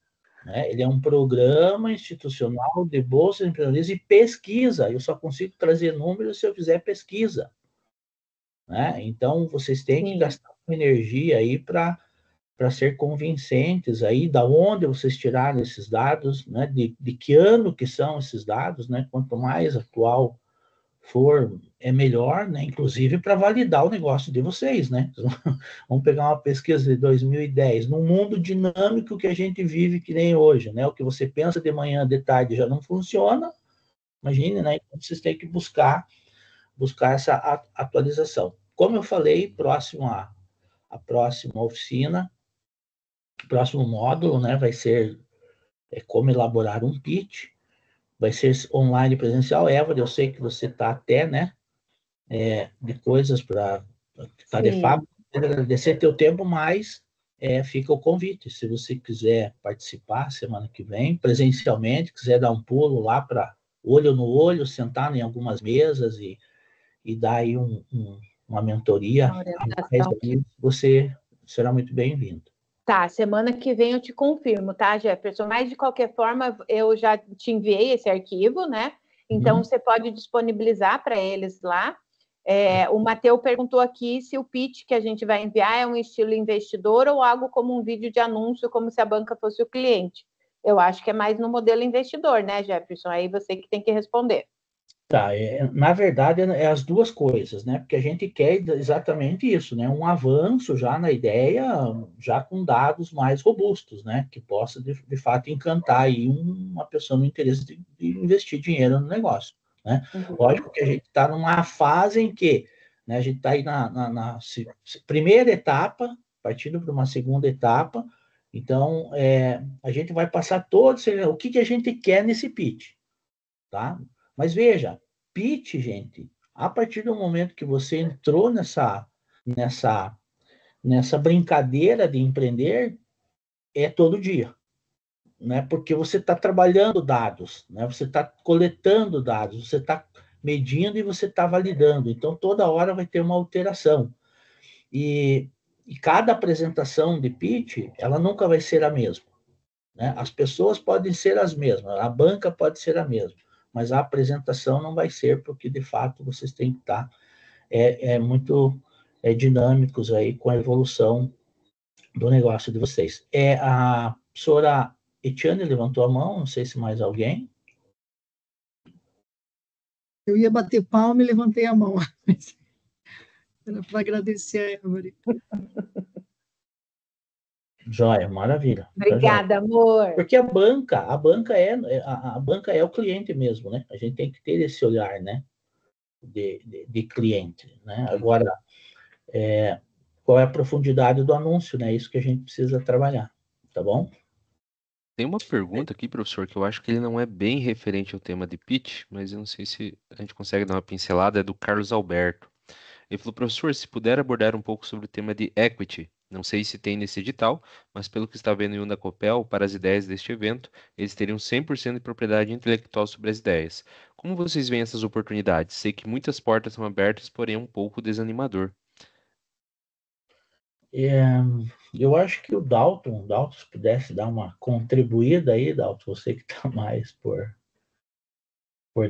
Né? Ele é um programa institucional de bolsa de empreendedorismo e pesquisa. Eu só consigo trazer números se eu fizer pesquisa. Né? Então, vocês têm que gastar energia aí para ser convincentes aí, da onde vocês tiraram esses dados, né? De que ano que são esses dados, né? Quanto mais atual for, é melhor, né? Inclusive para validar o negócio de vocês, né? Vamos pegar uma pesquisa de 2010, num mundo dinâmico que a gente vive que nem hoje, né? O que você pensa de manhã, de tarde já não funciona, imagine, né? Então vocês têm que buscar essa atualização. Como eu falei, a próxima oficina, o próximo módulo, né, vai ser como elaborar um pitch, vai ser online e presencial. Évora, eu sei que você está até, né, de coisas para tarefar, agradecer teu tempo, mas fica o convite, se você quiser participar semana que vem, presencialmente, quiser dar um pulo lá para olho no olho, sentar em algumas mesas e dar aí uma mentoria, você será muito bem-vindo. Tá, semana que vem eu te confirmo, tá, Jefferson? Mas, de qualquer forma, eu já te enviei esse arquivo, né? Então, você pode disponibilizar para eles lá. O Matheus perguntou aqui se o pitch que a gente vai enviar é um estilo investidor ou algo como um vídeo de anúncio, como se a banca fosse o cliente. Eu acho que é mais no modelo investidor, né, Jefferson? Aí você que tem que responder. Tá, na verdade é as duas coisas, né? Porque a gente quer exatamente isso, né? Um avanço já na ideia, já com dados mais robustos, né? Que possa de fato encantar aí uma pessoa no interesse de investir dinheiro no negócio, né? Lógico que a gente está numa fase em que, né, a gente está aí na primeira etapa, partindo para uma segunda etapa. Então, a gente vai passar todos o que a gente quer nesse pitch, tá? Mas veja, pitch, gente, a partir do momento que você entrou nessa brincadeira de empreender, é todo dia, né? Porque você está trabalhando dados, né? Você está coletando dados, você está medindo e você está validando. Então, toda hora vai ter uma alteração. E cada apresentação de pitch, ela nunca vai ser a mesma, né? As pessoas podem ser as mesmas, a banca pode ser a mesma, mas a apresentação não vai ser, porque, de fato, vocês têm que estar muito dinâmicos aí com a evolução do negócio de vocês. A professora Etiane levantou a mão, não sei se mais alguém. Eu ia bater palma e levantei a mão. Era para agradecer a Évore. Joia, maravilha. Obrigada, amor. Porque a banca é o cliente mesmo, né? A gente tem que ter esse olhar, né? De cliente, né? Agora, qual é a profundidade do anúncio, né? Isso que a gente precisa trabalhar, tá bom? Tem uma pergunta aqui, professor, que eu acho que ele não é bem referente ao tema de pitch, mas eu não sei se a gente consegue dar uma pincelada, é do Carlos Alberto. Ele falou, professor, se puder abordar um pouco sobre o tema de equity, não sei se tem nesse edital, mas pelo que está vendo em Undacopel, para as ideias deste evento, eles teriam 100% de propriedade intelectual sobre as ideias. Como vocês veem essas oportunidades? Sei que muitas portas são abertas, porém é um pouco desanimador. Eu acho que o Dalton, se pudesse dar uma contribuída aí, Dalton, você que está mais por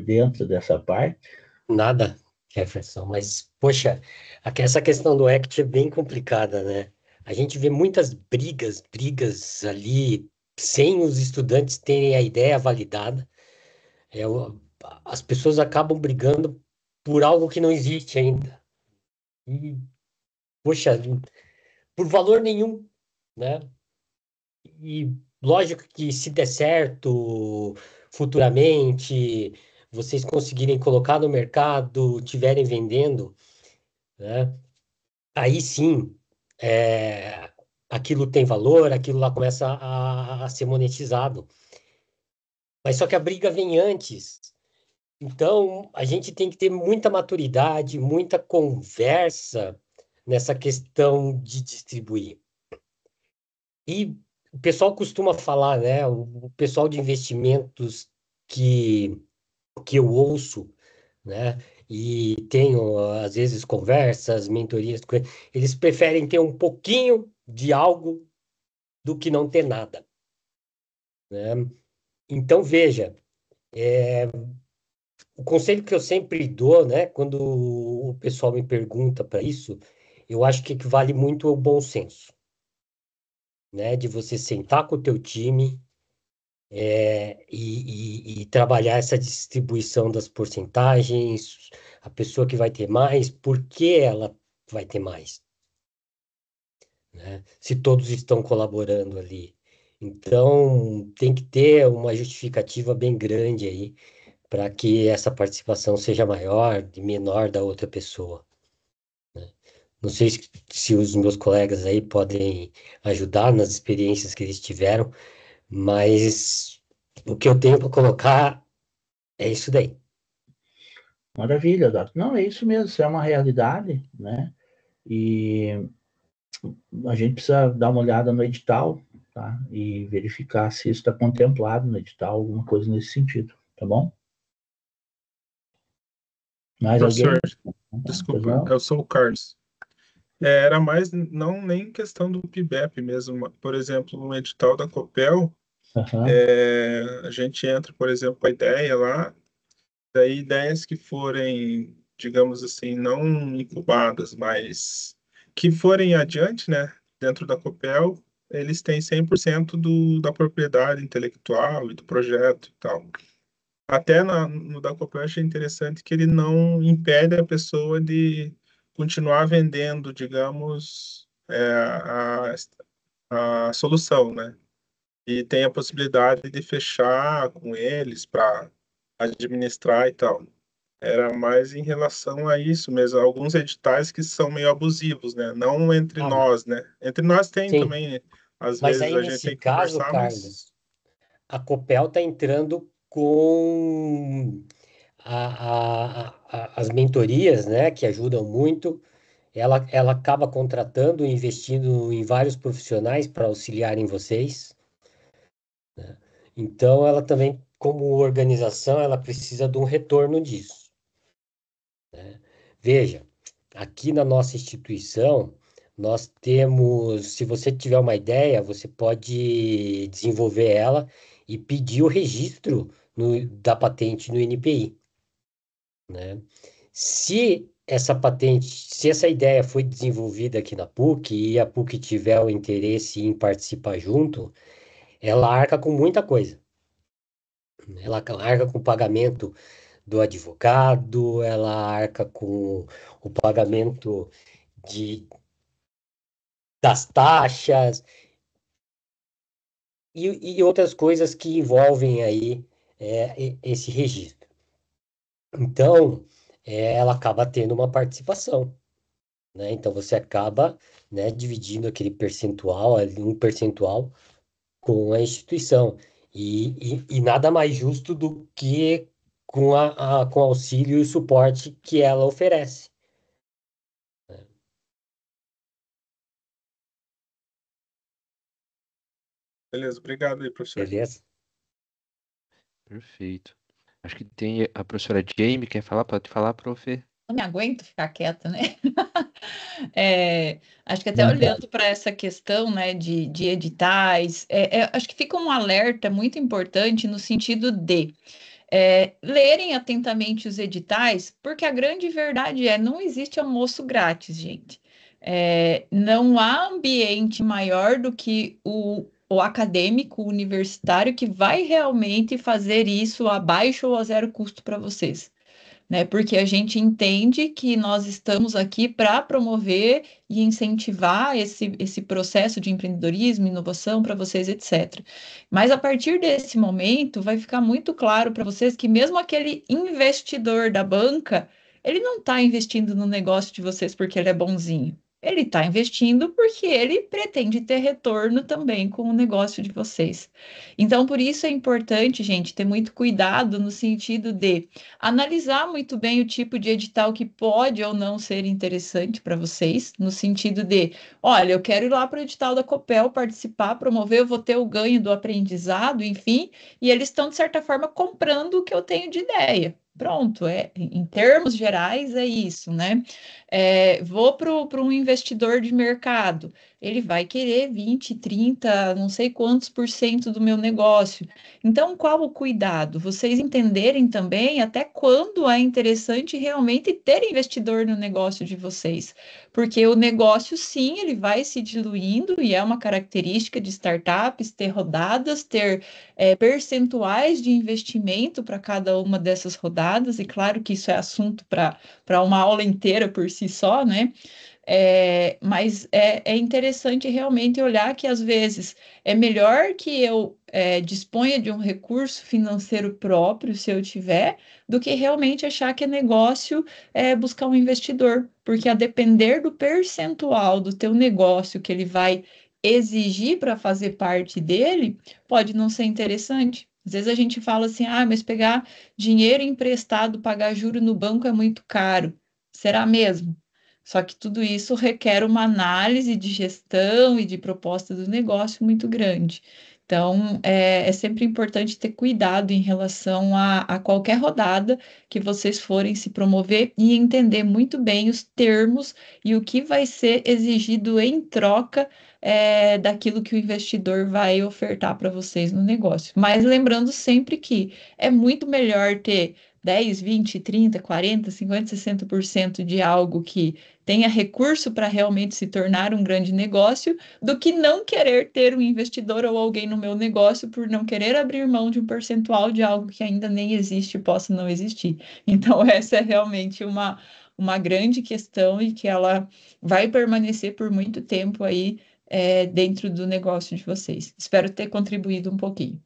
dentro dessa parte. Nada, Jefferson, mas, poxa, essa questão do ACT é bem complicada, né? A gente vê muitas brigas ali, sem os estudantes terem a ideia validada. As pessoas acabam brigando por algo que não existe ainda. E, poxa, por valor nenhum, né? E lógico que se der certo futuramente, vocês conseguirem colocar no mercado, tiverem vendendo, né? Aí sim, aquilo tem valor, aquilo lá começa a ser monetizado. Mas só que a briga vem antes. Então, a gente tem que ter muita maturidade, muita conversa nessa questão de distribuir. E o pessoal costuma falar, né? O pessoal de investimentos que eu ouço, né? E tenho, às vezes, conversas, mentorias, eles preferem ter um pouquinho de algo do que não ter nada, né? Então, veja, o conselho que eu sempre dou, né? Quando o pessoal me pergunta para isso, eu acho que equivale muito ao bom senso, né? De você sentar com o teu time, e trabalhar essa distribuição das porcentagens, a pessoa que vai ter mais, por que ela vai ter mais, né? Se todos estão colaborando ali. Então, tem que ter uma justificativa bem grande aí para que essa participação seja maior e menor da outra pessoa, né? Não sei se os meus colegas aí podem ajudar nas experiências que eles tiveram, mas o que eu tenho para colocar é isso daí. Maravilha, Dato. Não, é isso mesmo, isso é uma realidade, né? E a gente precisa dar uma olhada no edital, tá? E verificar se isso está contemplado no edital, alguma coisa nesse sentido, tá bom? Mais Professor, alguém? desculpa, eu sou o Carlos. Era mais não nem questão do PIBEP mesmo. Por exemplo, no edital da Copel, a gente entra, por exemplo, com a ideia lá, daí ideias que forem, digamos assim, não incubadas, mas que forem adiante, né, dentro da Copel, eles têm 100% da propriedade intelectual e do projeto e tal. Até no da Copel eu achei interessante que ele não impede a pessoa de continuar vendendo, digamos, a solução, né? E tem a possibilidade de fechar com eles para administrar e tal. Era mais em relação a isso mesmo, alguns editais que são meio abusivos, né? Não entre nós, né? Entre nós tem sim. também, às Mas vezes aí, a gente nesse tem que caso, conversar, Carlos, mas... a Copel está entrando com as mentorias, né, que ajudam muito. Ela acaba contratando e investindo em vários profissionais para auxiliarem vocês, né? Então, ela também, como organização, ela precisa de um retorno disso, né? Veja, aqui na nossa instituição, nós temos, se você tiver uma ideia, você pode desenvolver ela e pedir o registro da patente no INPI, né? Se essa patente, se essa ideia foi desenvolvida aqui na PUC e a PUC tiver o interesse em participar junto, ela arca com muita coisa. Ela arca com o pagamento do advogado, ela arca com o pagamento das taxas e outras coisas que envolvem aí esse registro. Então, ela acaba tendo uma participação, né? Então, você acaba, né, dividindo aquele percentual, um percentual com a instituição. E nada mais justo do que com auxílio e suporte que ela oferece. Beleza, obrigado aí, professor. Beleza? Perfeito. Acho que tem a professora Jamie, quer falar? Pode falar, prof. Não me aguento ficar quieta, né? Acho que até olhando para essa questão, né, de editais, acho que fica um alerta muito importante no sentido de lerem atentamente os editais, porque a grande verdade não existe almoço grátis, gente. Não há ambiente maior do que o acadêmico universitário que vai realmente fazer isso a baixo ou a zero custo para vocês. Né? Porque a gente entende que nós estamos aqui para promover e incentivar esse processo de empreendedorismo, inovação para vocês, etc. Mas a partir desse momento, vai ficar muito claro para vocês que mesmo aquele investidor da banca, ele não está investindo no negócio de vocês porque ele é bonzinho. Ele está investindo porque ele pretende ter retorno também com o negócio de vocês. Então, por isso é importante, gente, ter muito cuidado no sentido de analisar muito bem o tipo de edital que pode ou não ser interessante para vocês, no sentido de, olha, eu quero ir lá para o edital da Copel participar, promover, eu vou ter o ganho do aprendizado, enfim, e eles estão, de certa forma, comprando o que eu tenho de ideia. Pronto, em termos gerais é isso, né? Vou para um investidor de mercado, ele vai querer 20, 30, não sei quantos por cento do meu negócio. Então, qual o cuidado? Vocês entenderem também até quando é interessante realmente ter investidor no negócio de vocês. Porque o negócio, sim, ele vai se diluindo e é uma característica de startups ter rodadas, ter percentuais de investimento para cada uma dessas rodadas, e claro que isso é assunto para uma aula inteira por si só, né? Mas é interessante realmente olhar que, às vezes, é melhor que eu disponha de um recurso financeiro próprio, se eu tiver, do que realmente achar que é negócio buscar um investidor. Porque, a depender do percentual do teu negócio que ele vai exigir para fazer parte dele, pode não ser interessante. Às vezes a gente fala assim, mas pegar dinheiro emprestado, pagar juro no banco é muito caro. Será mesmo? Só que tudo isso requer uma análise de gestão e de proposta do negócio muito grande. Então, é sempre importante ter cuidado em relação a qualquer rodada que vocês forem se promover e entender muito bem os termos e o que vai ser exigido em troca daquilo que o investidor vai ofertar para vocês no negócio. Mas lembrando sempre que é muito melhor ter 10, 20, 30, 40, 50, 60% de algo que tenha recurso para realmente se tornar um grande negócio, do que não querer ter um investidor ou alguém no meu negócio por não querer abrir mão de um percentual de algo que ainda nem existe e possa não existir. Então, essa é realmente uma grande questão e que ela vai permanecer por muito tempo aí dentro do negócio de vocês. Espero ter contribuído um pouquinho.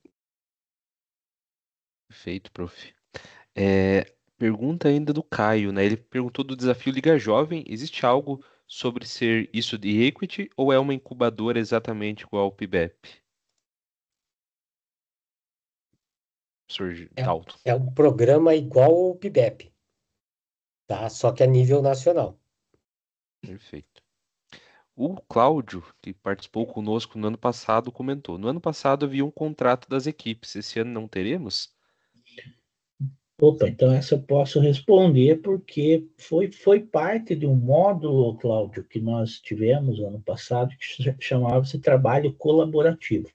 Perfeito, prof. Pergunta ainda do Caio, né? Ele perguntou do desafio Liga Jovem. Existe algo sobre ser isso de equity ou é uma incubadora exatamente igual ao PIBEP? Professor Dalton. É um programa igual ao PIBEP, tá? Só que a nível nacional. Perfeito. O Cláudio, que participou conosco no ano passado, comentou: no ano passado havia um contrato das equipes, esse ano não teremos? Opa, então essa eu posso responder porque foi parte de um módulo, Cláudio, que nós tivemos ano passado, que chamava-se trabalho colaborativo.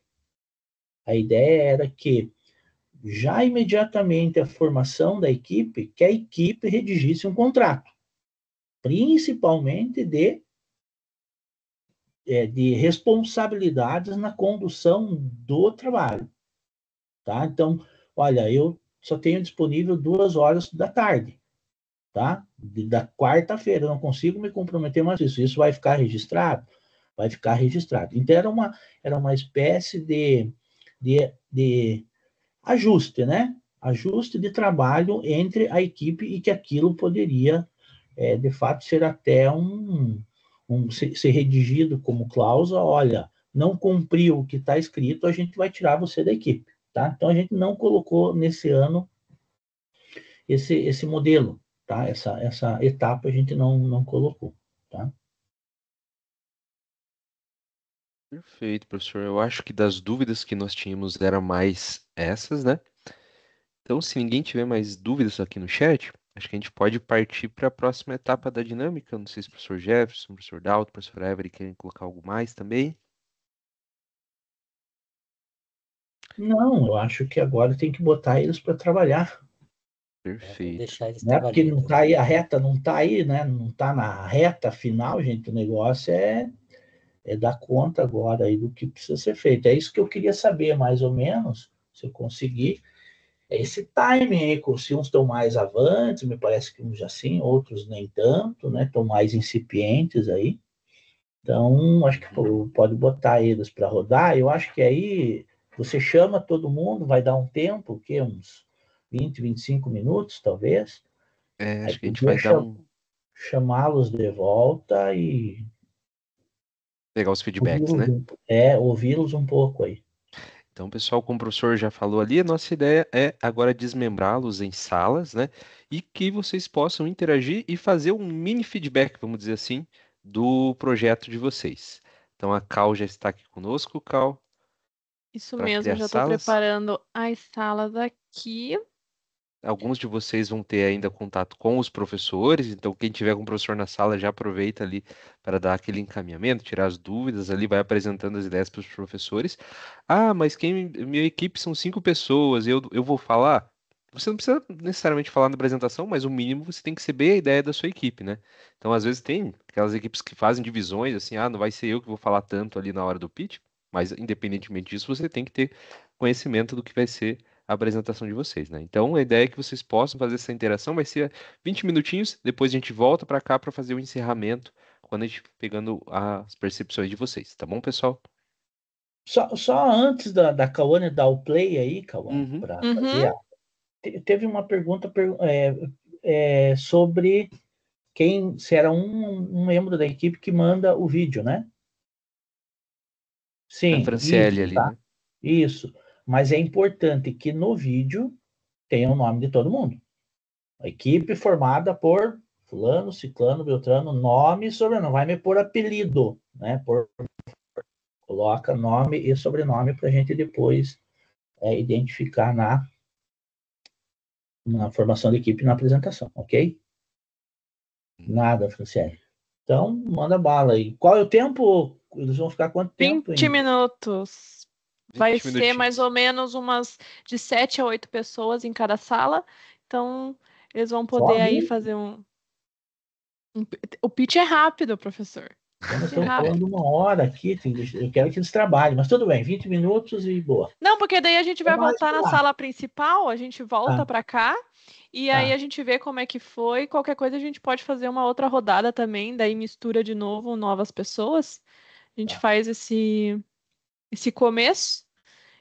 A ideia era que, já imediatamente a formação da equipe, que a equipe redigisse um contrato. principalmente de responsabilidades na condução do trabalho, tá? Então, olha, eu só tenho disponível 2 horas da tarde, tá? Da quarta-feira, eu não consigo me comprometer mais isso. Isso vai ficar registrado? Vai ficar registrado. Então, era uma espécie de ajuste, né? Ajuste de trabalho entre a equipe e que aquilo poderia, de fato, ser até ser redigido como cláusula, olha, não cumpriu o que está escrito, a gente vai tirar você da equipe, tá? Então, a gente não colocou nesse ano esse modelo, tá? Essa etapa a gente não colocou, tá? Perfeito, professor. Eu acho que das dúvidas que nós tínhamos eram mais essas, né? Então, se ninguém tiver mais dúvidas aqui no chat, acho que a gente pode partir para a próxima etapa da dinâmica. Não sei se o professor Jefferson, o professor Dalton, o professor Everett querem colocar algo mais também. Não, eu acho que agora tem que botar eles para trabalhar. Perfeito. Deixar eles Né? Porque não trabalhando. está aí, a reta não está aí, né? Não está na reta final, gente. O negócio é dar conta agora aí do que precisa ser feito. É isso que eu queria saber, mais ou menos, se eu conseguir. Esse timing aí, se uns estão mais avantes, me parece que uns já sim, outros nem tanto, né? Estão mais incipientes aí. Então, acho que pode botar eles para rodar. Eu acho que aí você chama todo mundo, vai dar um tempo, que uns 20, 25 minutos, talvez. Acho que a gente vai dar chamá-los de volta e pegar os feedbacks, né? Ouvi-los um pouco aí. Então, pessoal, como o professor já falou ali, a nossa ideia é agora desmembrá-los em salas, né? E que vocês possam interagir e fazer um mini feedback, vamos dizer assim, do projeto de vocês. Então, a Cal já está aqui conosco, Cal. Isso mesmo, já estou preparando as salas aqui. Alguns de vocês vão ter ainda contato com os professores, então quem tiver com o professor na sala já aproveita ali para dar aquele encaminhamento, tirar as dúvidas ali, vai apresentando as ideias para os professores. Ah, mas minha equipe são 5 pessoas, eu vou falar. Você não precisa necessariamente falar na apresentação, mas o mínimo você tem que saber a ideia da sua equipe, né? Então, às vezes tem aquelas equipes que fazem divisões, assim, não vai ser eu que vou falar tanto ali na hora do pitch, mas independentemente disso, você tem que ter conhecimento do que vai ser a apresentação de vocês, né? Então, a ideia é que vocês possam fazer essa interação, vai ser 20 minutinhos, depois a gente volta para cá para fazer o encerramento, quando a gente pegando as percepções de vocês, tá bom, pessoal? Só antes da Cauane dar o play aí, Cauane, para fazer, teve uma pergunta sobre se era um membro da equipe que manda o vídeo, né? Sim, a Franciele isso, ali, tá? né? Isso. Mas é importante que no vídeo tenha o nome de todo mundo. A equipe formada por fulano, ciclano, beltrano, nome e sobrenome. Vai me pôr apelido, né? Coloca nome e sobrenome para a gente depois identificar na formação da equipe na apresentação, ok? Nada, Franciele. Então, manda bala aí. Qual é o tempo? Eles vão ficar quanto tempo? 20 minutos. Vai 20 ser minutinhos. mais ou menos umas de 7 a 8 pessoas em cada sala. Então, eles vão poder aí fazer O pitch é rápido, professor. Então, nós estamos falando 1 hora aqui. Eu quero que eles trabalhem, mas tudo bem, 20 minutos e boa. Não, porque daí a gente vai voltar na sala principal, a gente volta para cá. E aí a gente vê como é que foi. Qualquer coisa a gente pode fazer uma outra rodada também, daí mistura de novo novas pessoas. A gente faz esse começo.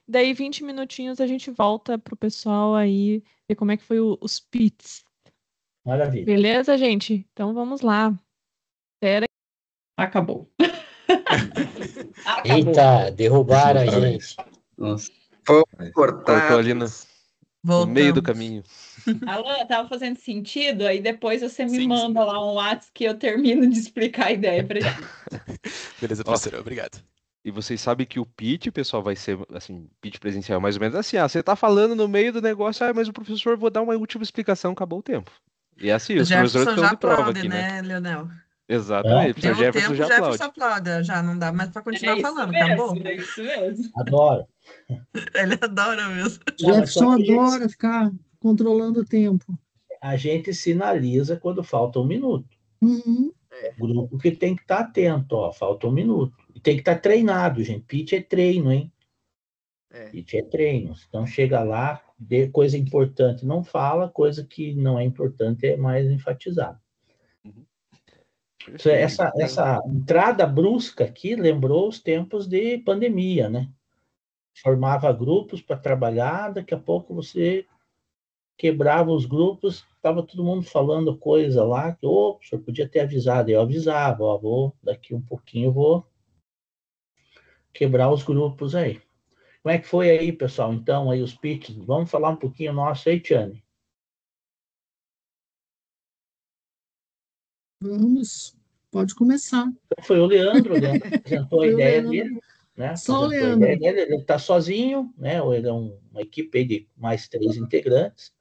Daí 20 minutinhos a gente volta pro pessoal aí ver como é que foi os pits. Maravilha. Beleza, gente? Então vamos lá. Espera. Acabou. Eita, derrubaram a gente. Nossa. Foi cortado. Cortou ali no meio do caminho. Alan, tava fazendo sentido? Aí depois você me manda lá um WhatsApp que eu termino de explicar a ideia pra gente. Beleza, professor, obrigado. E vocês sabem que o pitch, pessoal, vai ser, assim, pitch presencial mais ou menos assim, você tá falando no meio do negócio, mas o professor, vou dar uma última explicação, acabou o tempo. E é assim, os professores estão de prova aqui, né? Leonel? Exatamente, o Jefferson já aplaude. Jefferson aplaude, já não dá mais para continuar falando, acabou? É isso mesmo. Adoro. Ele adora mesmo. Jefferson adora ficar controlando o tempo. A gente sinaliza quando falta 1 minuto. Uhum. O grupo que tem que estar atento, ó, falta 1 minuto. E tem que estar treinado, gente. Pitch é treino, hein? Pitch é treino. Então chega lá, vê coisa importante, não fala, coisa que não é importante é mais enfatizado. Essa entrada brusca aqui lembrou os tempos de pandemia, né? Formava grupos para trabalhar, daqui a pouco você quebrava os grupos, estava todo mundo falando coisa lá, que o senhor podia ter avisado. Eu avisava, ó, daqui um pouquinho eu vou quebrar os grupos aí. Como é que foi aí, pessoal? Então, aí os pitches, vamos falar um pouquinho nosso aí, Tiane? Vamos, pode começar. Então, foi o Leandro apresentou a ideia dele, né? Só o Leandro. Ele está sozinho, né? Ele é uma equipe aí de mais 3 integrantes,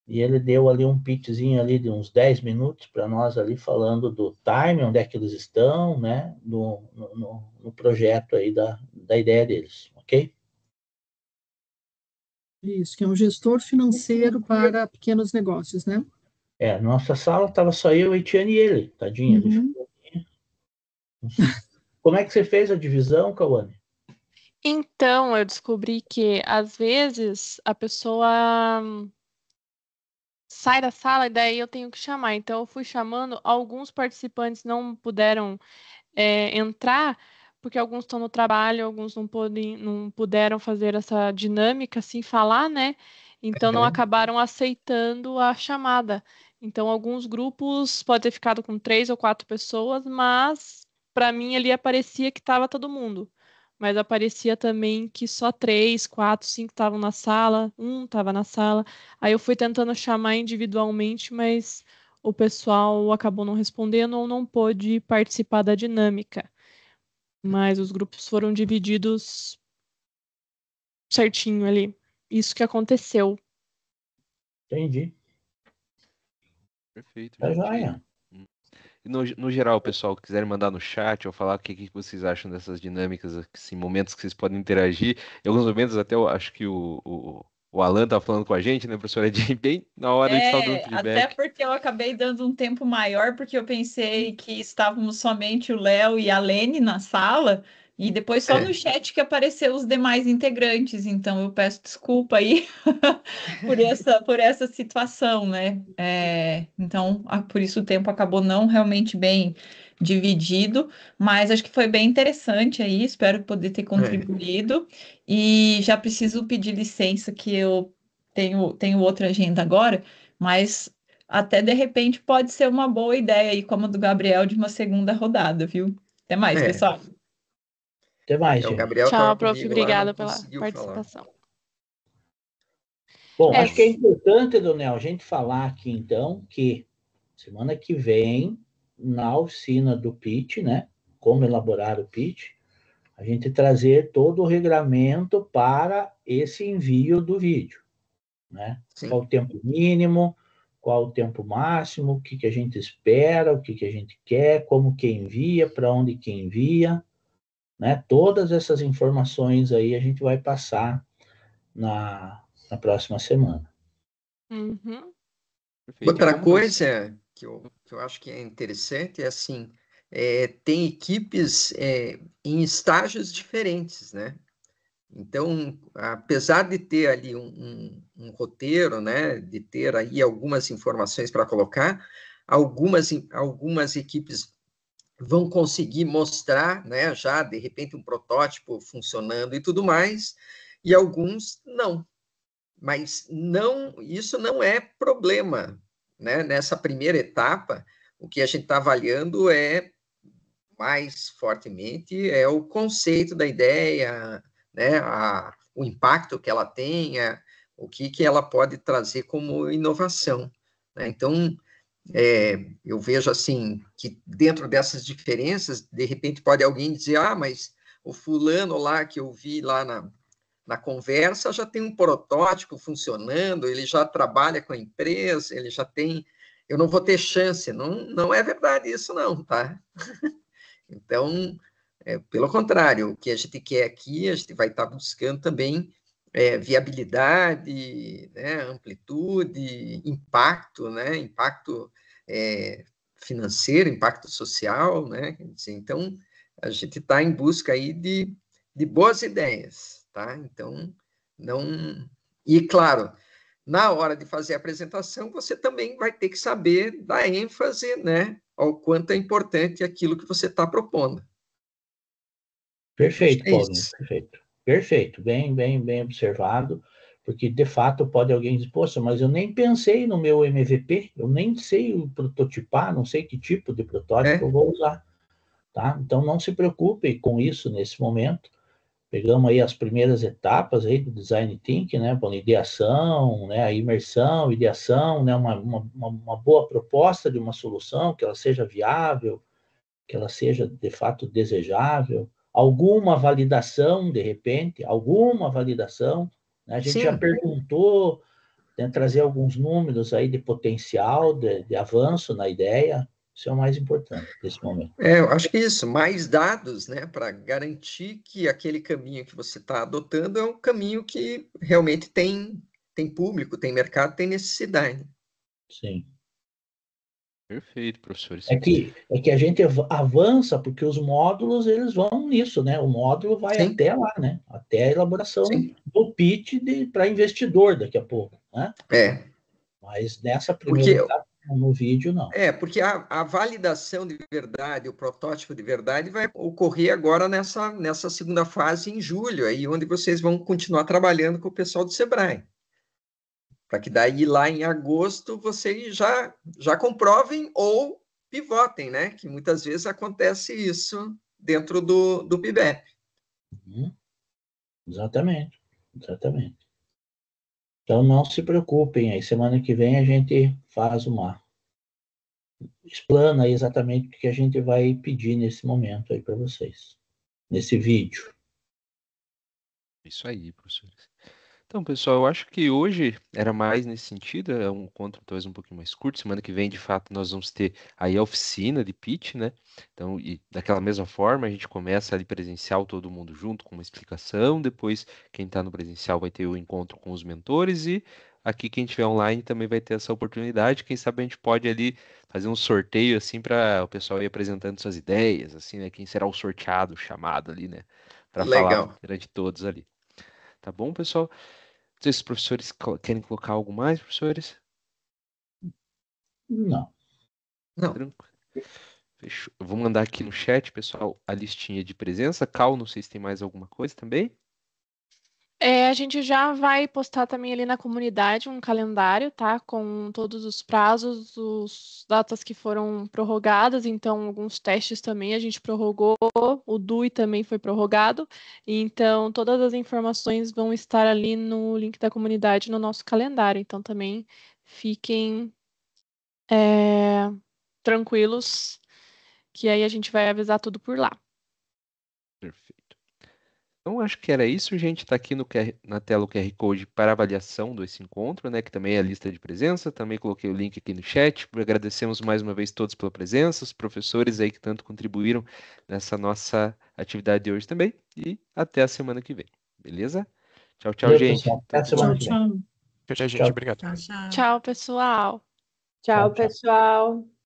e ele deu ali um pitchzinho ali de uns 10 minutos para nós ali, falando do time, onde é que eles estão, né? No projeto aí da ideia deles, ok? Isso, que é um gestor financeiro para pequenos negócios, né? Nossa sala estava só eu, a Tiane e ele, tadinha. Uhum. Como é que você fez a divisão, Cauane? Então, eu descobri que, às vezes, a pessoa sai da sala e daí eu tenho que chamar. Então, eu fui chamando, alguns participantes não puderam entrar, porque alguns estão no trabalho, alguns não puderam fazer essa dinâmica, assim, falar, né? Então, não acabaram aceitando a chamada. Então, alguns grupos podem ter ficado com 3 ou 4 pessoas, mas, para mim, ali aparecia que estava todo mundo. Mas aparecia também que só 3, 4, 5 estavam na sala, um estava na sala. Aí eu fui tentando chamar individualmente, mas o pessoal acabou não respondendo ou não pôde participar da dinâmica. Mas os grupos foram divididos certinho ali. Isso que aconteceu. Entendi. Perfeito, Tá gente. joia. E no geral, pessoal, quiserem mandar no chat ou falar o que vocês acham dessas dinâmicas, assim, momentos que vocês podem interagir. Em alguns momentos, até eu acho que o Alan tá falando com a gente, né, professora Edinho, bem na hora de estar dando feedback. Até porque eu acabei dando um tempo maior, porque eu pensei que estávamos somente o Léo e a Lene na sala, e depois só no chat que apareceu os demais integrantes. Então eu peço desculpa aí por essa situação, né? Então, por isso o tempo acabou não realmente bem dividido, mas acho que foi bem interessante aí, espero poder ter contribuído. E já preciso pedir licença que eu tenho outra agenda agora, mas até de repente pode ser uma boa ideia aí, como a do Gabriel, de uma segunda rodada, viu? Até mais, pessoal. Até mais, O gente. Gabriel Tchau, tava prof. comigo lá, Obrigada não pela conseguiu participação. Bom, acho que é importante, Donel, a gente falar aqui, então, que semana que vem, na oficina do pitch, né? Como elaborar o pitch, a gente trazer todo o regramento para esse envio do vídeo, né? Qual o tempo mínimo, qual o tempo máximo, o que a gente espera, o que a gente quer, como que envia, para onde que envia, né? Todas essas informações aí a gente vai passar na próxima semana. Uhum. Outra coisa que eu acho que é interessante é assim, tem equipes em estágios diferentes, né? Então, apesar de ter ali um roteiro, né, de ter aí algumas informações para colocar, algumas equipes vão conseguir mostrar, né, já de repente um protótipo funcionando e tudo mais, e alguns não. Mas isso não é problema, né? Nessa primeira etapa, o que a gente está avaliando mais fortemente é o conceito da ideia, né? O impacto que ela tenha, o que ela pode trazer como inovação, né? Então, eu vejo assim que dentro dessas diferenças, de repente pode alguém dizer, mas o fulano lá que eu vi lá na conversa já tem um protótipo funcionando, ele já trabalha com a empresa, ele já tem... Eu não vou ter chance. Não é verdade isso não, tá? Então, pelo contrário, o que a gente quer aqui, a gente vai estar buscando também viabilidade, né, amplitude, impacto, né, impacto financeiro, impacto social, né? Então, a gente está em busca aí de boas ideias, tá? Então, não... E, claro, na hora de fazer a apresentação, você também vai ter que saber dar ênfase, né, ao quanto é importante aquilo que você está propondo. Perfeito, Paulinho, perfeito. Perfeito, bem observado, porque, de fato, pode alguém dizer, poxa, mas eu nem pensei no meu MVP, eu nem sei prototipar, não sei que tipo de protótipo eu vou usar, tá? Então, não se preocupe com isso nesse momento. Pegamos aí as primeiras etapas aí do Design Thinking, né, com ideação, né, a imersão, ideação, né, uma boa proposta de uma solução, que ela seja viável, que ela seja, de fato, desejável, alguma validação, de repente, alguma validação, né? A gente já perguntou, né, trazer alguns números aí de potencial, de avanço na ideia, isso é o mais importante nesse momento. Eu acho que isso, mais dados, né, para garantir que aquele caminho que você está adotando é um caminho que realmente tem público, tem mercado, tem necessidade. Sim. Perfeito, professores. É que a gente avança porque os módulos, eles vão nisso, né? O módulo vai até lá, né? Até a elaboração do pitch para investidor daqui a pouco, né? Mas nessa primeira etapa, no vídeo, não. Porque a validação de verdade, o protótipo de verdade vai ocorrer agora nessa segunda fase em julho, aí onde vocês vão continuar trabalhando com o pessoal do Sebrae. Para que daí lá em agosto vocês já comprovem ou pivotem, né? Que muitas vezes acontece isso dentro do PIBEP. Exatamente. Então não se preocupem aí, semana que vem a gente faz explana aí exatamente o que a gente vai pedir nesse momento aí para vocês, nesse vídeo. Isso aí, professores. Então, pessoal, eu acho que hoje era mais nesse sentido, é um encontro talvez um pouquinho mais curto. Semana que vem, de fato, nós vamos ter aí a oficina de pitch, né? Então, e daquela mesma forma, a gente começa ali presencial, todo mundo junto, com uma explicação. Depois, quem está no presencial vai ter o encontro com os mentores e aqui quem estiver online também vai ter essa oportunidade. Quem sabe a gente pode ali fazer um sorteio, assim, para o pessoal ir apresentando suas ideias, assim, né? Quem será o sorteado, o chamado ali, né? Para falar perante todos ali. Tá bom, pessoal? Não sei se os professores querem colocar algo mais, professores? Não. Tranquilo. Fechou. Eu vou mandar aqui no chat, pessoal, a listinha de presença. Cal, não sei se tem mais alguma coisa também. A gente já vai postar também ali na comunidade um calendário, tá? Com todos os prazos, as datas que foram prorrogadas. Então, alguns testes também a gente prorrogou. O DUI também foi prorrogado. Então, todas as informações vão estar ali no link da comunidade no nosso calendário. Então, também fiquem tranquilos, que aí a gente vai avisar tudo por lá. Perfeito. Então, acho que era isso, gente. Está aqui na tela o QR Code para avaliação desse encontro, né? Que também é a lista de presença. Também coloquei o link aqui no chat. Agradecemos mais uma vez todos pela presença, os professores aí que tanto contribuíram nessa nossa atividade de hoje também. E até a semana que vem. Beleza? Tchau, gente. Até a semana que vem. Tchau, gente. Obrigado. Tchau, pessoal. Tchau, pessoal.